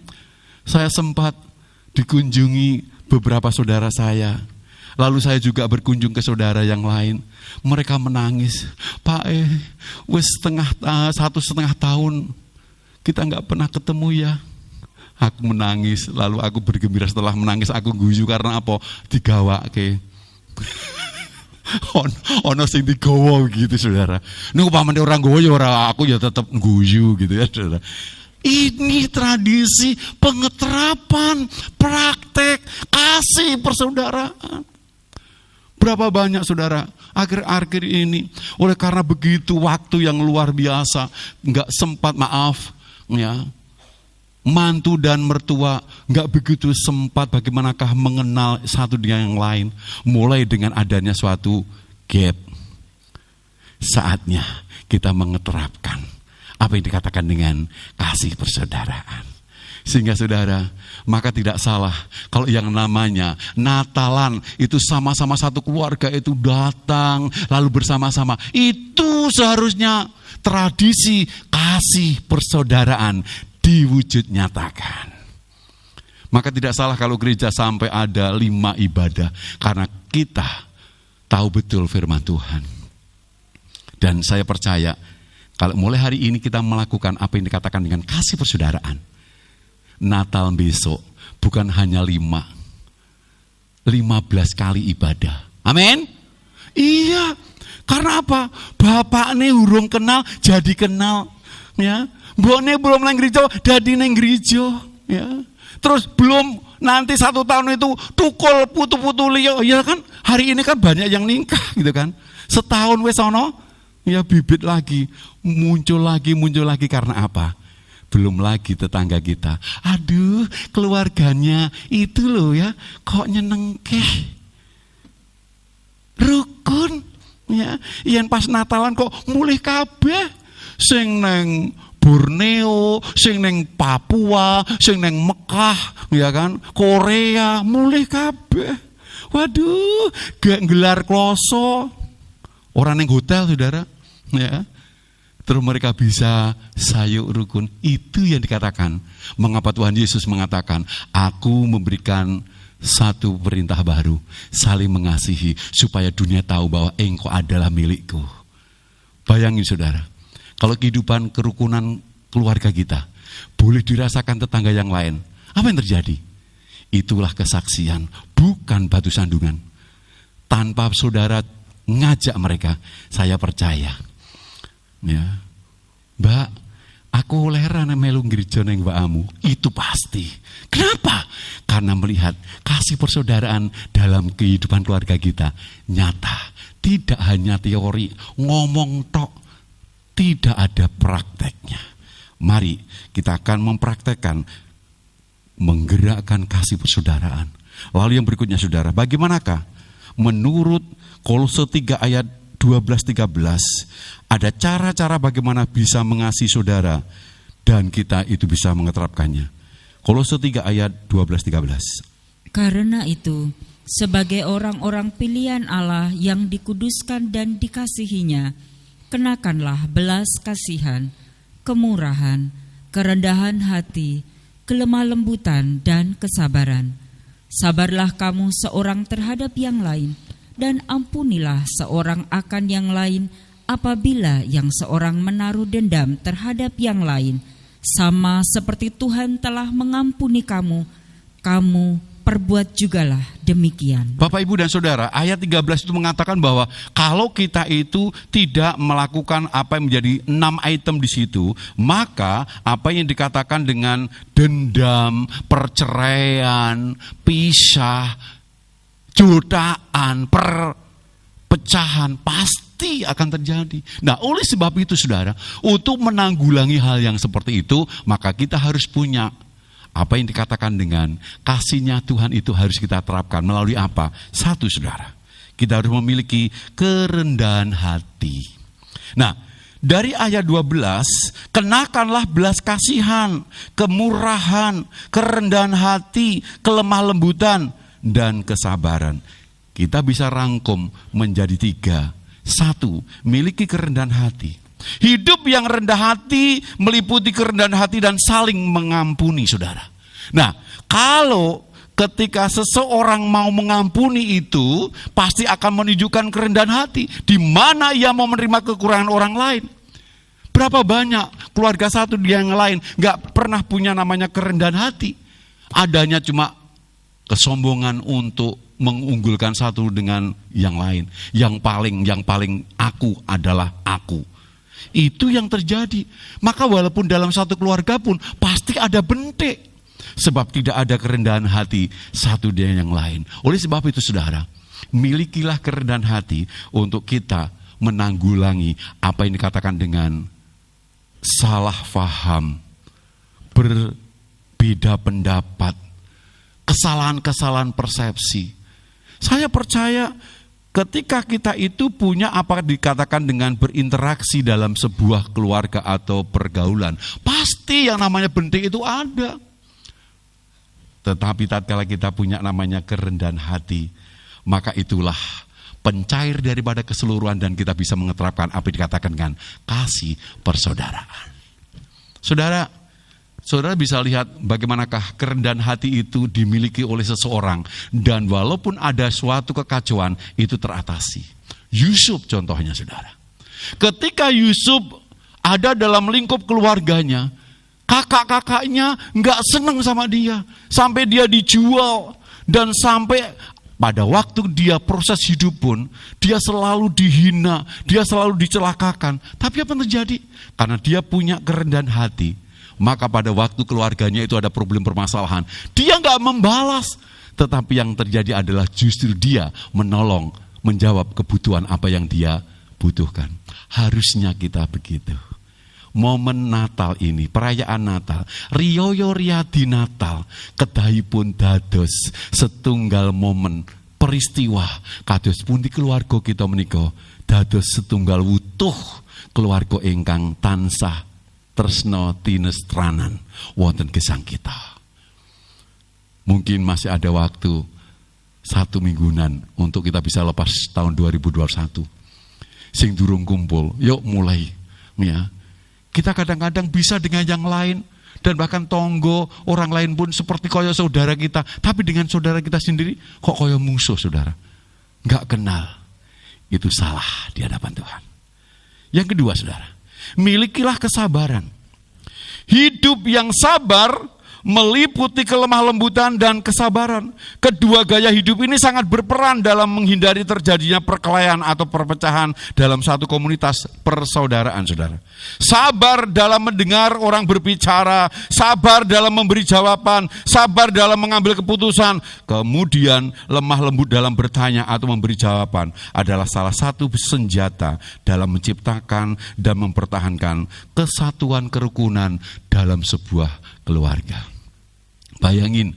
saya sempat dikunjungi beberapa saudara saya. Lalu saya juga berkunjung ke saudara yang lain. Mereka menangis, Pak wis 1,5 tahun kita nggak pernah ketemu ya. Aku menangis, lalu aku bergembira. Setelah menangis aku guyu karena apa? Digawake. Ono sing digawa gitu saudara. Nek upamane orang gawa ya ora, aku ya tetap guyu gitu ya saudara. Ini tradisi pengeterapan praktek kasih persaudaraan. Berapa banyak saudara akhir-akhir ini oleh karena begitu waktu yang luar biasa nggak sempat, maaf ya, mantu dan mertua nggak begitu sempat bagaimanakah mengenal satu dengan yang lain. Mulai dengan adanya suatu gap, saatnya kita mengeterapkan apa yang dikatakan dengan kasih persaudaraan. Sehingga saudara, maka tidak salah kalau yang namanya Natalan itu sama-sama satu keluarga itu datang lalu bersama-sama. Itu seharusnya tradisi kasih persaudaraan diwujud nyatakan. Maka tidak salah kalau gereja sampai ada 5 ibadah, karena kita tahu betul firman Tuhan. Dan saya percaya kalau mulai hari ini kita melakukan apa yang dikatakan dengan kasih persaudaraan, Natal besok bukan hanya 15 kali ibadah. Amin. Iya. Karena apa? Bapaknya urung kenal jadi kenal ya. Mbokne belum nang gereja jadi nang gereja ya. Terus belum nanti 1 tahun itu tukul putu-putu liya ya kan. Hari ini kan banyak yang nikah gitu kan. Setahun wis ono ya bibit lagi, muncul lagi karena apa? Belum lagi tetangga kita, aduh keluarganya itu loh ya, kok nyenengkeh, rukun ya, yang pas Natalan kok mulih kabeh, sing neng Borneo, sing neng Papua, sing neng Mekah ya kan, Korea mulih kabeh. Waduh, gak gelar kloso, orang neng hotel saudara ya. Terus mereka bisa sayuk rukun. Itu yang dikatakan. Mengapa Tuhan Yesus mengatakan, aku memberikan satu perintah baru, saling mengasihi, supaya dunia tahu bahwa engkau adalah milikku. Bayangin saudara, kalau kehidupan kerukunan keluarga kita boleh dirasakan tetangga yang lain, apa yang terjadi? Itulah kesaksian, bukan batu sandungan. Tanpa saudara ngajak mereka, saya percaya ya, Mbak, Aku lerana melu gereja neng mbakamu, itu pasti. Kenapa? Karena melihat kasih persaudaraan dalam kehidupan keluarga kita nyata. Tidak hanya teori, ngomong tok, tidak ada prakteknya. Mari kita akan mempraktekkan, menggerakkan kasih persaudaraan. Lalu yang berikutnya saudara, bagaimanakah? Menurut Kolose 3 ayat 12-13, ada cara-cara bagaimana bisa mengasihi saudara dan kita itu bisa mengeterapkannya. Kolose 3 ayat 12-13. Karena itu, sebagai orang-orang pilihan Allah yang dikuduskan dan dikasihinya, kenakanlah belas kasihan, kemurahan, kerendahan hati, kelemah lembutan, dan kesabaran. Sabarlah kamu seorang terhadap yang lain, dan ampunilah seorang akan yang lain apabila yang seorang menaruh dendam terhadap yang lain. Sama seperti Tuhan telah mengampuni kamu, kamu perbuat jugalah demikian. Bapak, Ibu, dan Saudara, ayat 13 itu mengatakan bahwa kalau kita itu tidak melakukan apa yang menjadi 6 item di situ, maka apa yang dikatakan dengan dendam, perceraian, pisah, jutaan, perpecahan pasti akan terjadi. Nah, oleh sebab itu saudara, untuk menanggulangi hal yang seperti itu, maka kita harus punya apa yang dikatakan dengan kasihnya Tuhan itu harus kita terapkan melalui apa? Satu saudara, kita harus memiliki kerendahan hati. Nah, dari ayat 12, kenakanlah belas kasihan, kemurahan, kerendahan hati, kelemah lembutan, dan kesabaran. Kita bisa rangkum menjadi 3. 1, miliki kerendahan hati. Hidup yang rendah hati meliputi kerendahan hati dan saling mengampuni, saudara. Nah, kalau ketika seseorang mau mengampuni itu, pasti akan menunjukkan kerendahan hati. Di mana ia mau menerima kekurangan orang lain. Berapa banyak keluarga satu di yang lain gak pernah punya namanya kerendahan hati. Adanya cuma kesombongan untuk mengunggulkan satu dengan yang lain. Yang paling aku adalah aku. Itu yang terjadi. Maka walaupun dalam satu keluarga pun pasti ada bentik. Sebab tidak ada kerendahan hati satu dengan yang lain. Oleh sebab itu saudara, milikilah kerendahan hati untuk kita menanggulangi apa yang dikatakan dengan salah faham, berbeda pendapat, kesalahan-kesalahan persepsi. Saya percaya ketika kita itu punya apa dikatakan dengan berinteraksi dalam sebuah keluarga atau pergaulan, pasti yang namanya bentik itu ada. Tetapi tatkala kita punya namanya kerendahan hati, maka itulah pencair daripada keseluruhan dan kita bisa mengeterapkan apa yang dikatakan dengan kasih persaudaraan. Saudara bisa lihat bagaimanakah kerendahan hati itu dimiliki oleh seseorang dan walaupun ada suatu kekacauan itu teratasi. Yusuf contohnya saudara. Ketika Yusuf ada dalam lingkup keluarganya, kakak-kakaknya gak senang sama dia. Sampai dia dijual dan sampai pada waktu dia proses hidup pun dia selalu dihina, dia selalu dicelakakan. Tapi apa yang terjadi? Karena dia punya kerendahan hati. Maka pada waktu keluarganya itu ada problem permasalahan, dia gak membalas. Tetapi yang terjadi adalah justru dia menolong, menjawab kebutuhan apa yang dia butuhkan. Harusnya kita begitu. Momen Natal ini, perayaan Natal, riyoyo riyadi Natal, kedahipun dados setunggal momen peristiwa kados pundi keluarga kita menika dados setunggal wutuh keluarga ingkang tansah tresna tinestranan wonten gesang kita. Mungkin masih ada waktu 1 mingguan untuk kita bisa lepas tahun 2021. Sing durung kumpul, yuk mulai ya. Kita kadang-kadang bisa dengan yang lain dan bahkan tonggo orang lain pun seperti kaya saudara kita, tapi dengan saudara kita sendiri kok kaya musuh saudara. Enggak kenal. Itu salah di hadapan Tuhan. Yang kedua saudara, milikilah kesabaran. Hidup yang sabar meliputi kelemah lembutan dan kesabaran. Kedua gaya hidup ini sangat berperan dalam menghindari terjadinya perkelahian atau perpecahan dalam satu komunitas persaudaraan, saudara. Sabar dalam mendengar orang berbicara, sabar dalam memberi jawaban, sabar dalam mengambil keputusan, kemudian lemah lembut dalam bertanya atau memberi jawaban adalah salah satu senjata dalam menciptakan dan mempertahankan kesatuan kerukunan dalam sebuah keluarga. Bayangin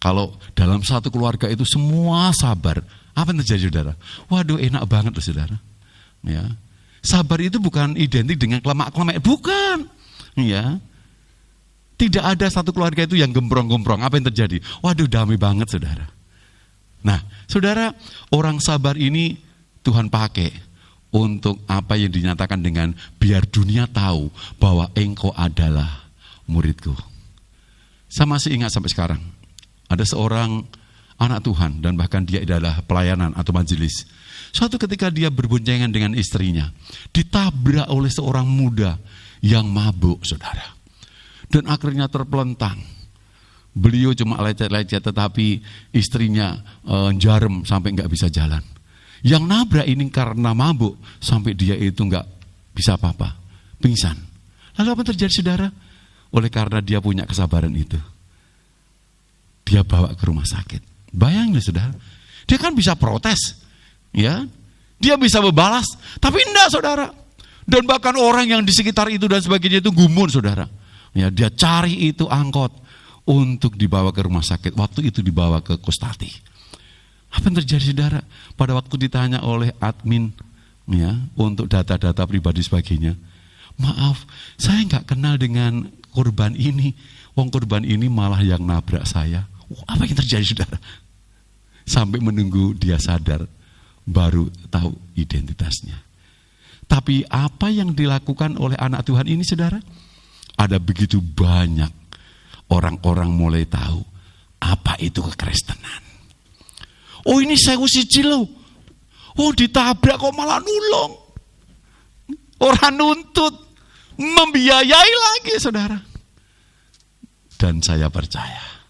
kalau dalam satu keluarga itu semua sabar, apa yang terjadi, saudara? Waduh, enak banget loh, saudara. Ya. Sabar itu bukan identik dengan kelemak-kelemek, bukan. Ya. Tidak ada satu keluarga itu yang gembrong-gembrong. Apa yang terjadi? Waduh, damai banget, saudara. Nah, saudara, orang sabar ini Tuhan pakai untuk apa yang dinyatakan dengan biar dunia tahu bahwa engkau adalah muridku. Saya masih ingat sampai sekarang, ada seorang anak Tuhan dan bahkan dia adalah pelayanan atau majelis. Suatu ketika dia berboncengan dengan istrinya, ditabrak oleh seorang muda yang mabuk, saudara. Dan akhirnya terpelentang. Beliau cuma lecet-lecet, tetapi istrinya jarem sampai nggak bisa jalan. Yang nabrak ini karena mabuk sampai dia itu nggak bisa apa-apa, pingsan. Lalu apa terjadi, saudara? Oleh karena dia punya kesabaran itu, dia bawa ke rumah sakit. Bayangin, saudara, dia kan bisa protes, ya, dia bisa membalas, tapi enggak, saudara. Dan bahkan orang yang di sekitar itu dan sebagainya itu gumun, saudara. Ya, dia cari itu angkot untuk dibawa ke rumah sakit. Waktu itu dibawa ke Kostati. Apa yang terjadi, saudara? Pada waktu ditanya oleh admin, ya, untuk data-data pribadi sebagainya, maaf, saya nggak kenal dengan korban ini. Wong korban ini malah yang nabrak saya. Apa yang terjadi, saudara? Sampai menunggu dia sadar, baru tahu identitasnya. Tapi apa yang dilakukan oleh anak Tuhan ini, saudara? Ada begitu banyak orang-orang mulai tahu apa itu kekristenan. Oh, ini sewu siji loh. Oh, ditabrak kok malah nulung. Orang nuntut, membiayai lagi, saudara. Dan saya percaya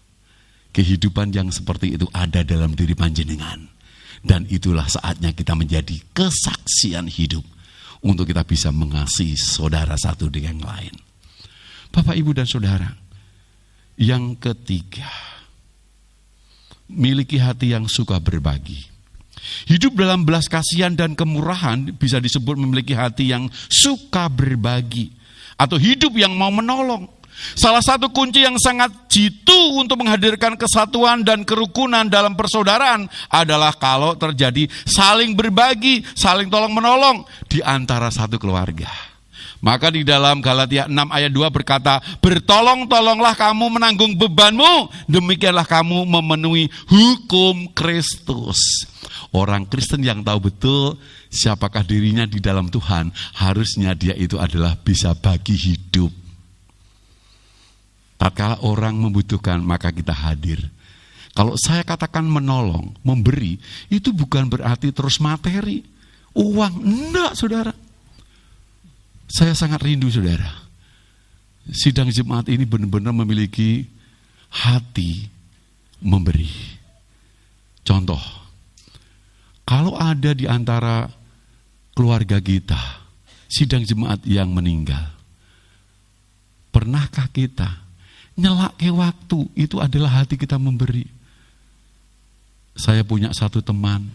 kehidupan yang seperti itu ada dalam diri panjenengan. Dan itulah saatnya kita menjadi kesaksian hidup untuk kita bisa mengasihi saudara satu dengan yang lain. Bapak, Ibu, dan saudara, yang ketiga, miliki hati yang suka berbagi. Hidup dalam belas kasihan dan kemurahan bisa disebut memiliki hati yang suka berbagi atau hidup yang mau menolong. Salah satu kunci yang sangat jitu untuk menghadirkan kesatuan dan kerukunan dalam persaudaraan adalah kalau terjadi saling berbagi, saling tolong menolong di antara satu keluarga. Maka di dalam Galatia 6 ayat 2 berkata, bertolong-tolonglah kamu menanggung bebanmu, demikianlah kamu memenuhi hukum Kristus. Orang Kristen yang tahu betul siapakah dirinya di dalam Tuhan, harusnya dia itu adalah bisa bagi hidup. Tatkala orang membutuhkan, maka kita hadir. Kalau saya katakan menolong, memberi, itu bukan berarti terus materi, uang, enggak, saudara. Saya sangat rindu, saudara. Sidang Jemaat ini benar-benar memiliki hati memberi. Contoh, kalau ada di antara keluarga kita sidang jemaat yang meninggal, pernahkah kita nyelake waktu? Itu adalah hati kita memberi. Saya punya satu teman,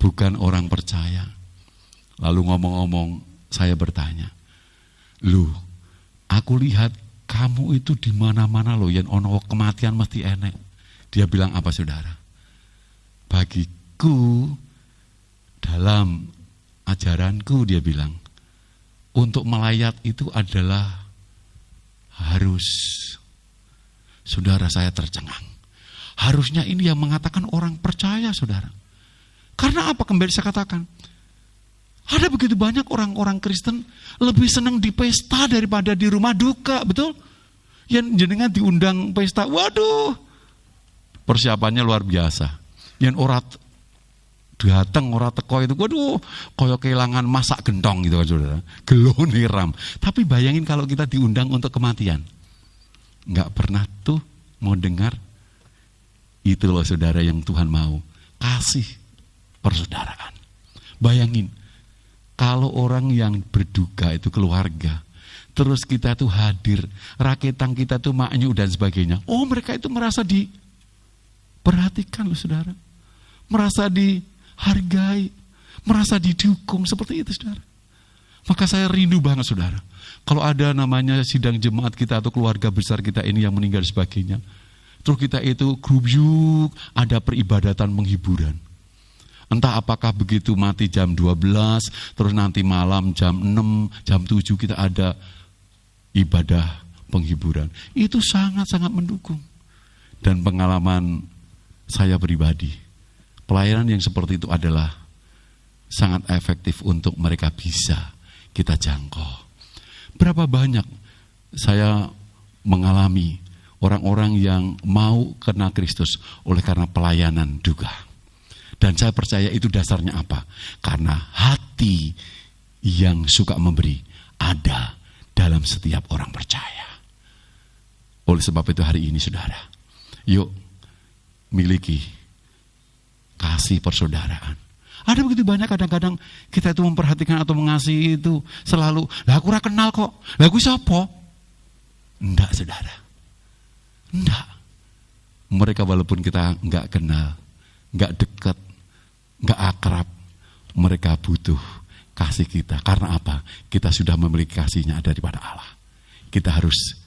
bukan orang percaya. Lalu ngomong-ngomong, saya bertanya, "Lu, aku lihat kamu itu di mana-mana loh, yang ono kematian mesti enek." Dia bilang apa, saudara? Bagiku, dalam ajaranku, dia bilang, untuk melayat itu adalah harus. Saudara, saya tercengang. Harusnya ini yang mengatakan orang percaya, saudara. Karena apa? Kembali saya katakan, ada begitu banyak orang-orang Kristen lebih senang di pesta daripada di rumah duka, betul? Yang jenengan diundang pesta, waduh, persiapannya luar biasa. Yang orang datang, orang teko itu, waduh, koyo kehilangan masak gentong gitu, saudara. Gelo niram. Tapi bayangin kalau kita diundang untuk kematian. nggak pernah tuh mau dengar. Itu loh saudara yang Tuhan mau, kasih persaudaraan. Bayangin, kalau orang yang berduka itu keluarga, terus kita tuh hadir, raketan kita tuh maknyu dan sebagainya. Oh, mereka itu merasa diperhatikan loh saudara. Merasa dihargai, merasa didukung, seperti itu saudara. Maka saya rindu banget saudara. Kalau ada namanya sidang jemaat kita atau keluarga besar kita ini yang meninggal dan sebagainya. Terus kita itu grup yuk, ada peribadatan penghiburan. Entah apakah begitu mati jam 12, terus nanti malam jam 6, jam 7 kita ada ibadah penghiburan. Itu sangat-sangat mendukung. Dan pengalaman saya pribadi, pelayanan yang seperti itu adalah sangat efektif untuk mereka bisa kita jangkau. Berapa banyak saya mengalami orang-orang yang mau kena Kristus oleh karena pelayanan juga. Dan saya percaya itu dasarnya apa? Karena hati yang suka memberi ada dalam setiap orang percaya. Oleh sebab itu hari ini saudara, yuk miliki kasih persaudaraan. Ada begitu banyak kadang-kadang kita itu memperhatikan atau mengasihi itu selalu, lah aku ora kenal kok, lah aku sapa? Enggak saudara, enggak. Mereka walaupun kita enggak kenal, enggak dekat, enggak akrab, mereka butuh kasih kita. Karena apa? Kita sudah memiliki kasihnya daripada Allah. Kita harus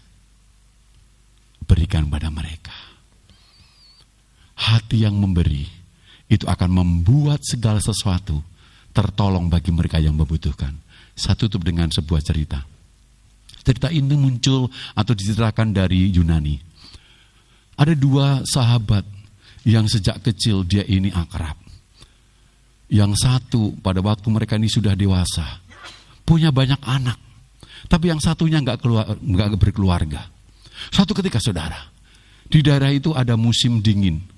berikan pada mereka. Hati yang memberi itu akan membuat segala sesuatu tertolong bagi mereka yang membutuhkan. Saya tutup dengan sebuah cerita. Cerita ini muncul atau diceritakan dari Yunani. Ada dua sahabat yang sejak kecil dia ini akrab. Yang satu pada waktu mereka ini sudah dewasa, punya banyak anak. Tapi yang satunya enggak berkeluarga. Suatu ketika saudara, di daerah itu ada musim dingin.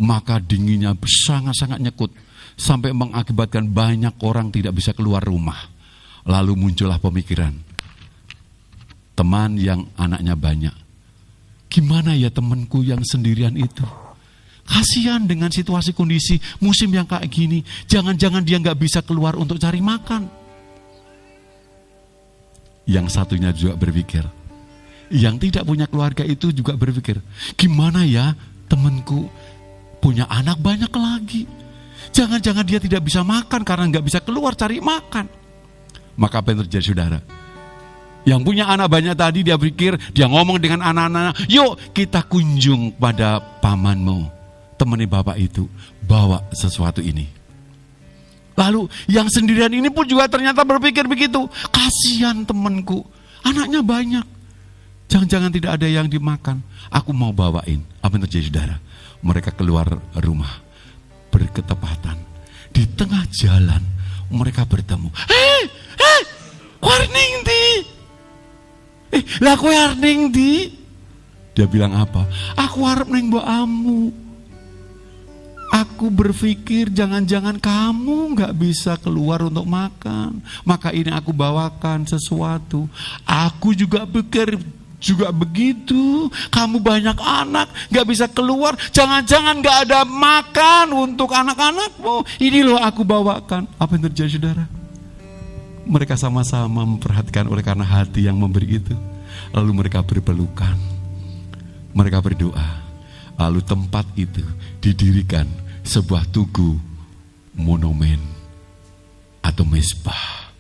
Maka dinginnya sangat-sangat nyekut sampai mengakibatkan banyak orang tidak bisa keluar rumah. Lalu muncullah pemikiran, teman yang anaknya banyak, gimana ya temanku yang sendirian itu? Kasihan dengan situasi kondisi musim yang kayak gini. Jangan-jangan dia gak bisa keluar untuk cari makan. Yang satunya juga berpikir, yang tidak punya keluarga itu juga berpikir, gimana ya temanku punya anak banyak lagi. Jangan-jangan dia tidak bisa makan karena gak bisa keluar cari makan. Maka apa yang terjadi saudara? Yang punya anak banyak tadi dia pikir, dia ngomong dengan anak-anak, yuk kita kunjung pada pamanmu, temani bapak itu, bawa sesuatu ini. Lalu yang sendirian ini pun juga ternyata berpikir begitu, kasihan temanku, anaknya banyak, jangan-jangan tidak ada yang dimakan, aku mau bawain. Apa yang terjadi saudara? Mereka keluar rumah berketepatan. Di tengah jalan mereka bertemu. Warning di. Lah kowe warning di. Dia bilang apa? Aku harap neng mbok amu. Aku berpikir jangan-jangan kamu gak bisa keluar untuk makan. Maka ini aku bawakan sesuatu. Aku juga pikir juga begitu, kamu banyak anak, gak bisa keluar, jangan-jangan gak ada makan untuk anak-anakmu. Ini loh aku bawakan. Apa yang terjadi saudara? Mereka sama-sama memperhatikan oleh karena hati yang memberi itu. Lalu mereka berpelukan, mereka berdoa. Lalu tempat itu didirikan sebuah tugu monumen atau mezbah,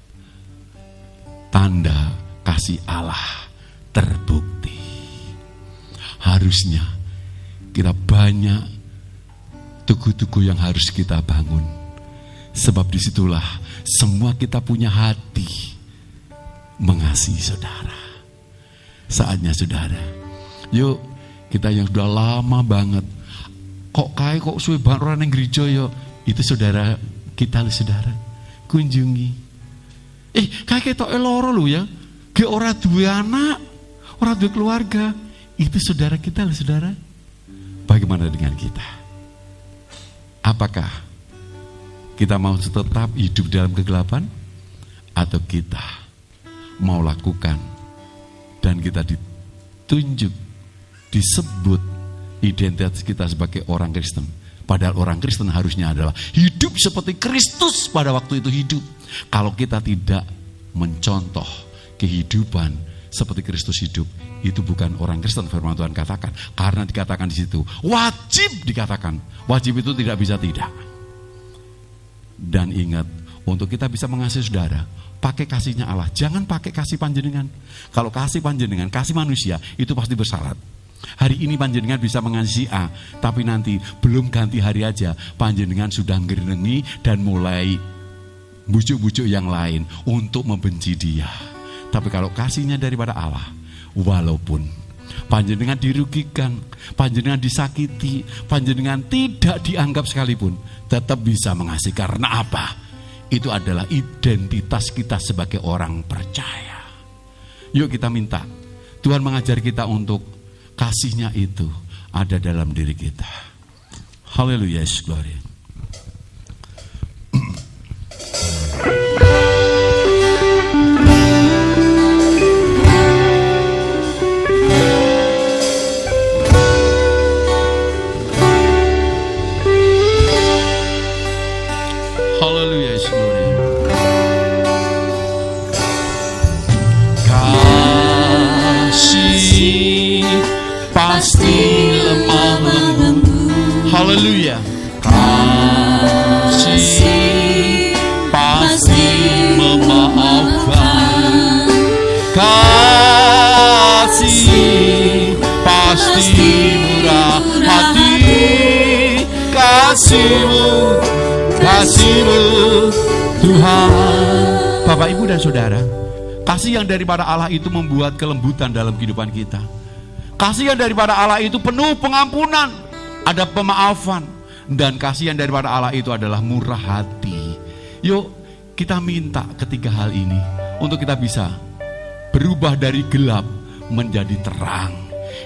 tanda kasih Allah terbukti. Harusnya kita banyak tugu-tugu yang harus kita bangun. Sebab disitulah semua kita punya hati mengasihi saudara. Saatnya saudara, yuk kita yang sudah lama banget, kok suwe banget orang yang gereja yo, itu saudara kita saudara, kunjungi. Kayak ketok loro lu ya, ke orang dua anak, orang dua keluarga, itu saudara kita loh saudara. Bagaimana dengan kita? Apakah kita mau tetap hidup dalam kegelapan? Atau kita mau lakukan dan kita ditunjuk disebut identitas kita sebagai orang Kristen. Padahal orang Kristen harusnya adalah hidup seperti Kristus pada waktu itu hidup. Kalau kita tidak mencontoh kehidupan seperti Kristus hidup, itu bukan orang Kristen, firman Tuhan katakan. Karena dikatakan di situ, wajib dikatakan. Wajib itu tidak bisa tidak. Dan ingat, untuk kita bisa mengasihi saudara, pakai kasihnya Allah. Jangan pakai kasih panjenengan. Kalau kasih panjenengan, kasih manusia, itu pasti bersyarat. Hari ini panjenengan bisa mengasihi A, tapi nanti belum ganti hari aja, panjenengan sudah ngerengi dan mulai bujuk-bujuk yang lain untuk membenci dia. Tapi kalau kasihnya daripada Allah, walaupun panjenengan dirugikan, panjenengan disakiti, panjenengan tidak dianggap sekalipun, tetap bisa mengasihi. Karena apa? Itu adalah identitas kita sebagai orang percaya. Yuk kita minta Tuhan mengajar kita untuk kasihnya itu ada dalam diri kita. Haleluya, Yesus, glory. Haleluya, Yesus, glory. Kasih pasti lemah lembut. Haleluya. Kasih pasti memaafkan. Kasih pasti murah hati. Kasihmu Tuhan. Bapak, Ibu, dan Saudara, kasih yang daripada Allah itu membuat kelembutan dalam kehidupan kita. Kasih yang daripada Allah itu penuh pengampunan, ada pemaafan. Dan kasih yang daripada Allah itu adalah murah hati. Yuk kita minta ketiga hal ini untuk kita bisa berubah dari gelap menjadi terang.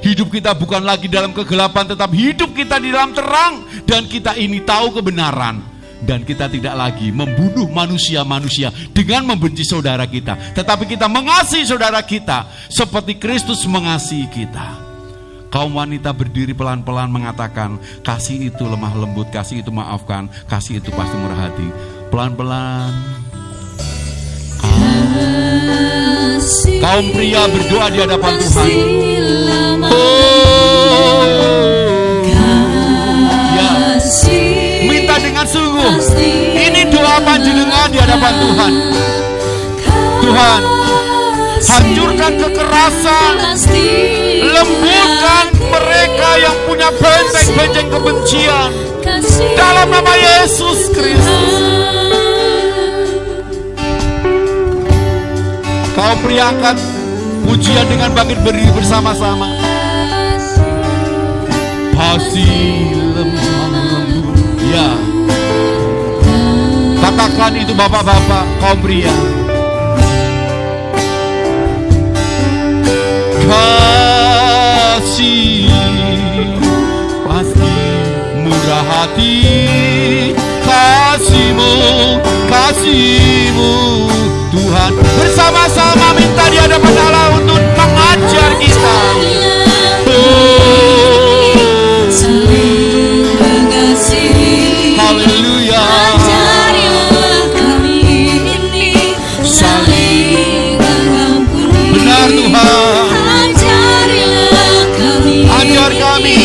Hidup kita bukan lagi dalam kegelapan, tetap hidup kita di dalam terang. Dan kita ini tahu kebenaran. Dan kita tidak lagi membunuh manusia-manusia dengan membenci saudara kita, tetapi kita mengasihi saudara kita seperti Kristus mengasihi kita. Kaum wanita berdiri pelan-pelan mengatakan, kasih itu lemah lembut, kasih itu maafkan, kasih itu pasti murah hati. Pelan-pelan. Kaum pria berdoa di hadapan Tuhan. Minta dengan sungguh. Ini doa panjenengan di hadapan Tuhan. Tuhan, hancurkan kekerasan, lembutkan mereka yang punya benteng-benteng kebencian dalam nama Yesus Kristus. Kau beri angkat pujian dengan bangkit berdiri bersama-sama. Pasti lemah lembut. Ya, katakan itu bapak-bapak, kaum pria. Kasih pasti murah hati. Kasihmu Tuhan. Bersama-sama minta di hadapan Allah untuk mengajar kita. Haleluya. Benar Tuhan. Ajar kami.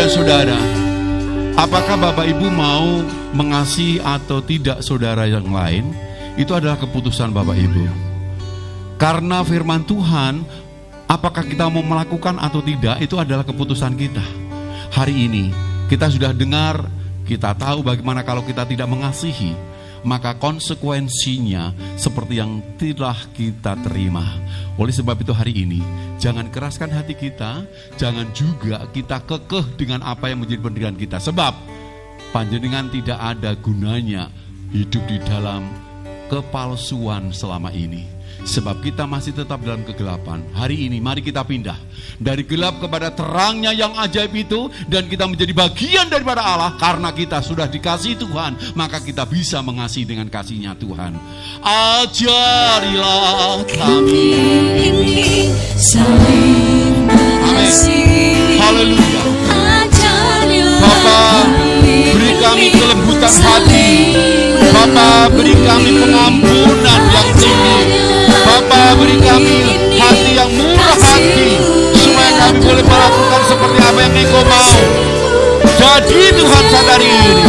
Saudara, apakah Bapak Ibu mau mengasihi atau tidak saudara yang lain? Itu adalah keputusan Bapak Ibu. Karena firman Tuhan, apakah kita mau melakukan atau tidak, itu adalah keputusan kita. Hari ini kita sudah dengar, kita tahu bagaimana kalau kita tidak mengasihi, maka konsekuensinya seperti yang telah kita terima. Oleh sebab itu hari ini, jangan keraskan hati kita, jangan juga kita kekeh dengan apa yang menjadi pendirian kita. Sebab panjenengan tidak ada gunanya hidup di dalam kepalsuan selama ini. Sebab kita masih tetap dalam kegelapan. Hari ini mari kita pindah dari gelap kepada terangnya yang ajaib itu, dan kita menjadi bagian daripada Allah. Karena kita sudah dikasihi Tuhan, maka kita bisa mengasihi dengan kasih-Nya Tuhan. Ajarilah kami ini saling mengasihi. Haleluya. Ajarilah Bapa, beri kami kelembutan hati. Bapa, beri kami pengampunan yang tinggi. Bapa, beri kami hati yang murah hati, supaya kami boleh melakukan seperti apa yang Engkau mau. Jadi Tuhan, sadari ini,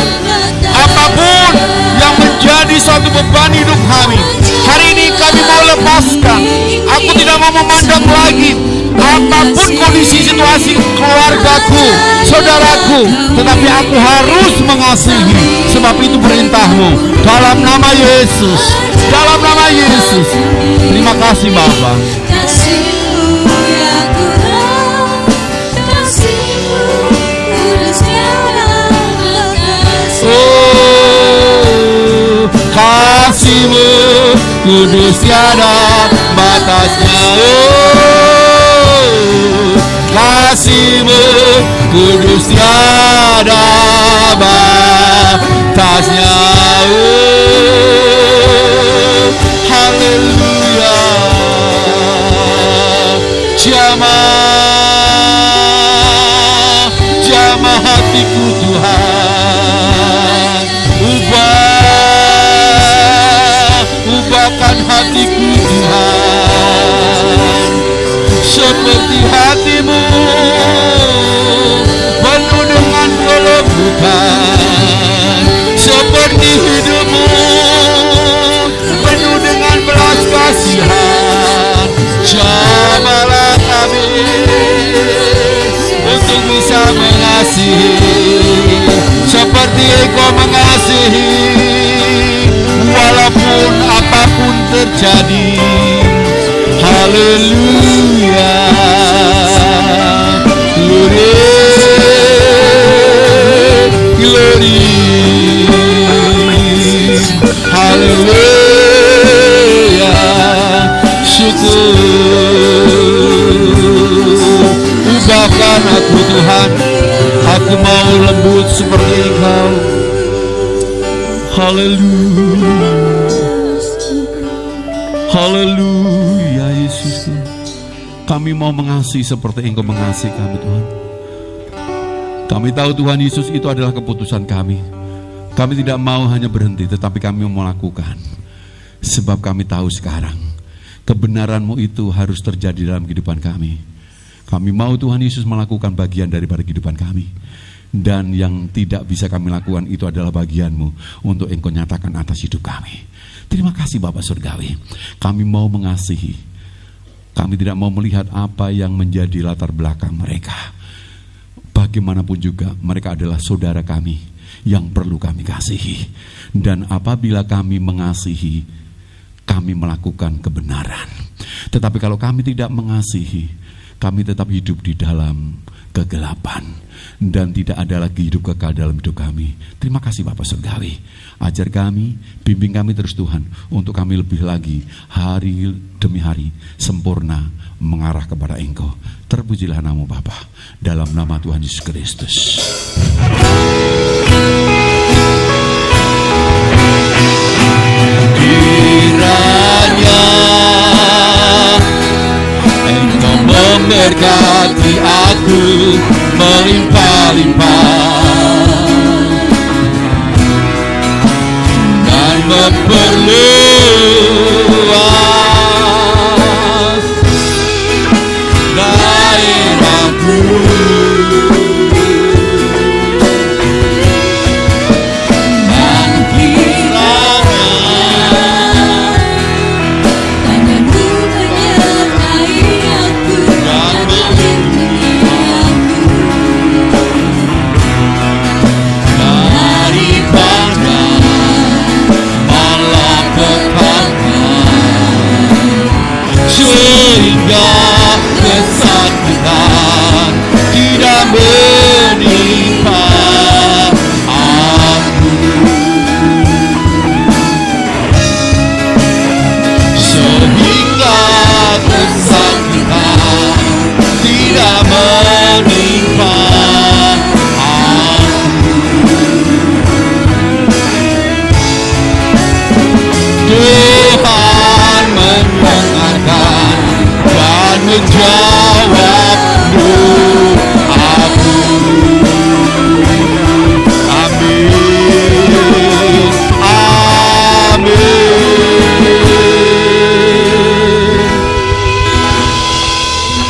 apapun yang menjadi suatu beban hidup kami, hari ini kami mau lepaskan. Aku tidak mau memandang lagi apapun kondisi situasi keluargaku, saudaraku, tetapi aku harus mengasihi. Sebab itu perintah-Mu. Dalam nama Yesus, dalam nama Yesus. Terima kasih Bapa. Kasih-Mu yang kurang, kasih-Mu kudus tiada batas. Oh, kasih-Mu kudus tiada batasnya. Oh, kasih-Mu kudus tiada batasnya. Oh, haleluya. Jamah hatiku Tuhan, ubahkan hatiku Tuhan, seperti hati-Mu, penuh dengan kelembutan, seperti hidup-Mu, penuh dengan belas kasihan. Jamahlah kami untuk bisa mengasihi seperti Engkau mengasihi, walaupun apapun terjadi. Haleluya. Glory, glory. Haleluya. Syukur. Ubahkan aku Tuhan, aku mau lembut seperti Engkau. Haleluya. Haleluya Yesus. Kami mau mengasihi seperti Engkau mengasihi kami Tuhan. Kami tahu Tuhan Yesus itu adalah keputusan kami. Kami tidak mau hanya berhenti, tetapi kami mau melakukan. Sebab kami tahu sekarang kebenaran-Mu itu harus terjadi dalam kehidupan kami. Kami mau Tuhan Yesus melakukan bagian daripada kehidupan kami. Dan yang tidak bisa kami lakukan itu adalah bagian-Mu untuk Engkau nyatakan atas hidup kami. Terima kasih Bapa Surgawi. Kami mau mengasihi. Kami tidak mau melihat apa yang menjadi latar belakang mereka. Bagaimanapun juga mereka adalah saudara kami yang perlu kami kasihi. Dan apabila kami mengasihi, kami melakukan kebenaran. Tetapi kalau kami tidak mengasihi, kami tetap hidup di dalam kegelapan dan tidak ada lagi hidup kekal dalam hidup kami. Terima kasih Bapa Surgawi. Ajar kami, bimbing kami terus Tuhan, untuk kami lebih lagi hari demi hari sempurna mengarah kepada Engkau. Terpujilah nama Bapa, dalam nama Tuhan Yesus Kristus. Kiranya Engkau memberkati aku melimpah-limpah dan memperluas daerahku. Dan kiranya Tangan-Mu menyertai aku dan melindungi aku daripada menimpa Tuhan mendengarkan dan menjawab doaku. Amin, amin.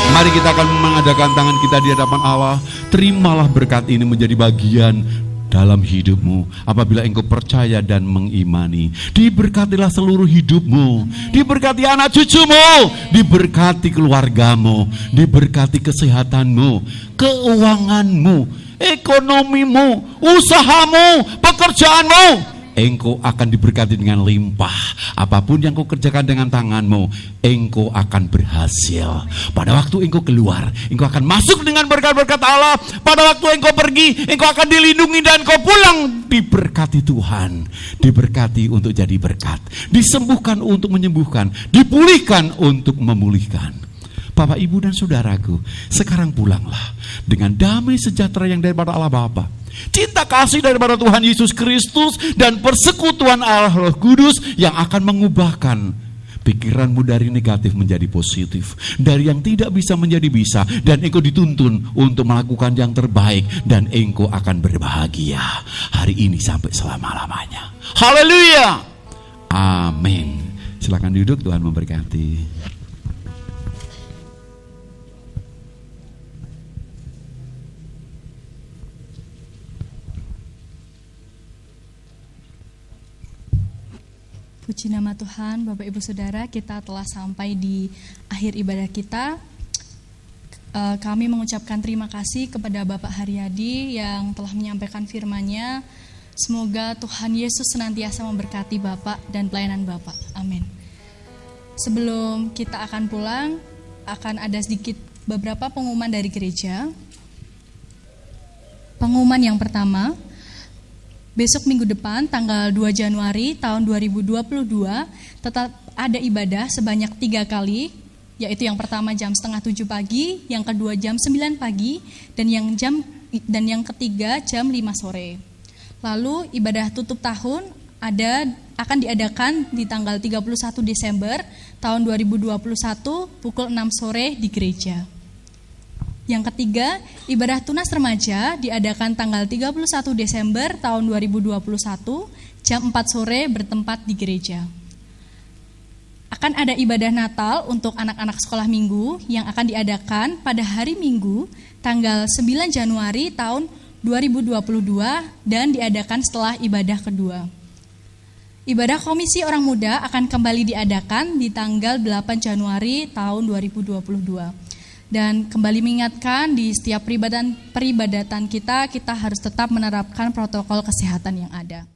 Mari kita akan mengadakan tangan kita di hadapan Allah. Terimalah berkat ini menjadi bagian dalam hidupmu apabila engkau percaya dan mengimani. Diberkatilah seluruh hidupmu, diberkati anak cucumu, diberkati keluargamu, diberkati kesehatanmu, keuanganmu, ekonomimu, usahamu, pekerjaanmu. Engkau akan diberkati dengan limpah. Apapun yang kau kerjakan dengan tanganmu, engkau akan berhasil. Pada waktu engkau keluar, engkau akan masuk dengan berkat-berkat Allah. Pada waktu engkau pergi, engkau akan dilindungi dan engkau pulang diberkati Tuhan. Diberkati untuk jadi berkat, disembuhkan untuk menyembuhkan, dipulihkan untuk memulihkan. Bapak, Ibu, dan saudaraku, sekarang pulanglah dengan damai sejahtera yang daripada Allah Bapa, cinta kasih daripada Tuhan Yesus Kristus, dan persekutuan Allah Roh Kudus yang akan mengubahkan pikiranmu dari negatif menjadi positif, dari yang tidak bisa menjadi bisa, dan engkau dituntun untuk melakukan yang terbaik, dan engkau akan berbahagia hari ini sampai selama-lamanya. Haleluya, amin. Silakan duduk, Tuhan memberkati. Puji nama Tuhan, Bapak Ibu Saudara, kita telah sampai di akhir ibadah kita. Kami mengucapkan terima kasih kepada Bapak Haryadi yang telah menyampaikan firman-Nya. Semoga Tuhan Yesus senantiasa memberkati Bapak dan pelayanan Bapak. Amin. Sebelum kita akan pulang, akan ada sedikit beberapa pengumuman dari gereja. Pengumuman yang pertama, besok minggu depan tanggal 2 Januari tahun 2022 tetap ada ibadah sebanyak 3 kali, yaitu yang pertama jam 6:30 pagi, yang kedua jam 9 pagi, dan yang ketiga jam 5 sore. Lalu ibadah tutup tahun akan diadakan di tanggal 31 Desember tahun 2021 pukul 6 sore di gereja. Yang ketiga, ibadah tunas remaja diadakan tanggal 31 Desember tahun 2021 jam 4 sore bertempat di gereja. Akan ada ibadah Natal untuk anak-anak sekolah minggu yang akan diadakan pada hari Minggu tanggal 9 Januari tahun 2022 dan diadakan setelah ibadah kedua. Ibadah Komisi Orang Muda akan kembali diadakan di tanggal 8 Januari tahun 2022. Dan kembali mengingatkan di setiap peribadatan kita harus tetap menerapkan protokol kesehatan yang ada.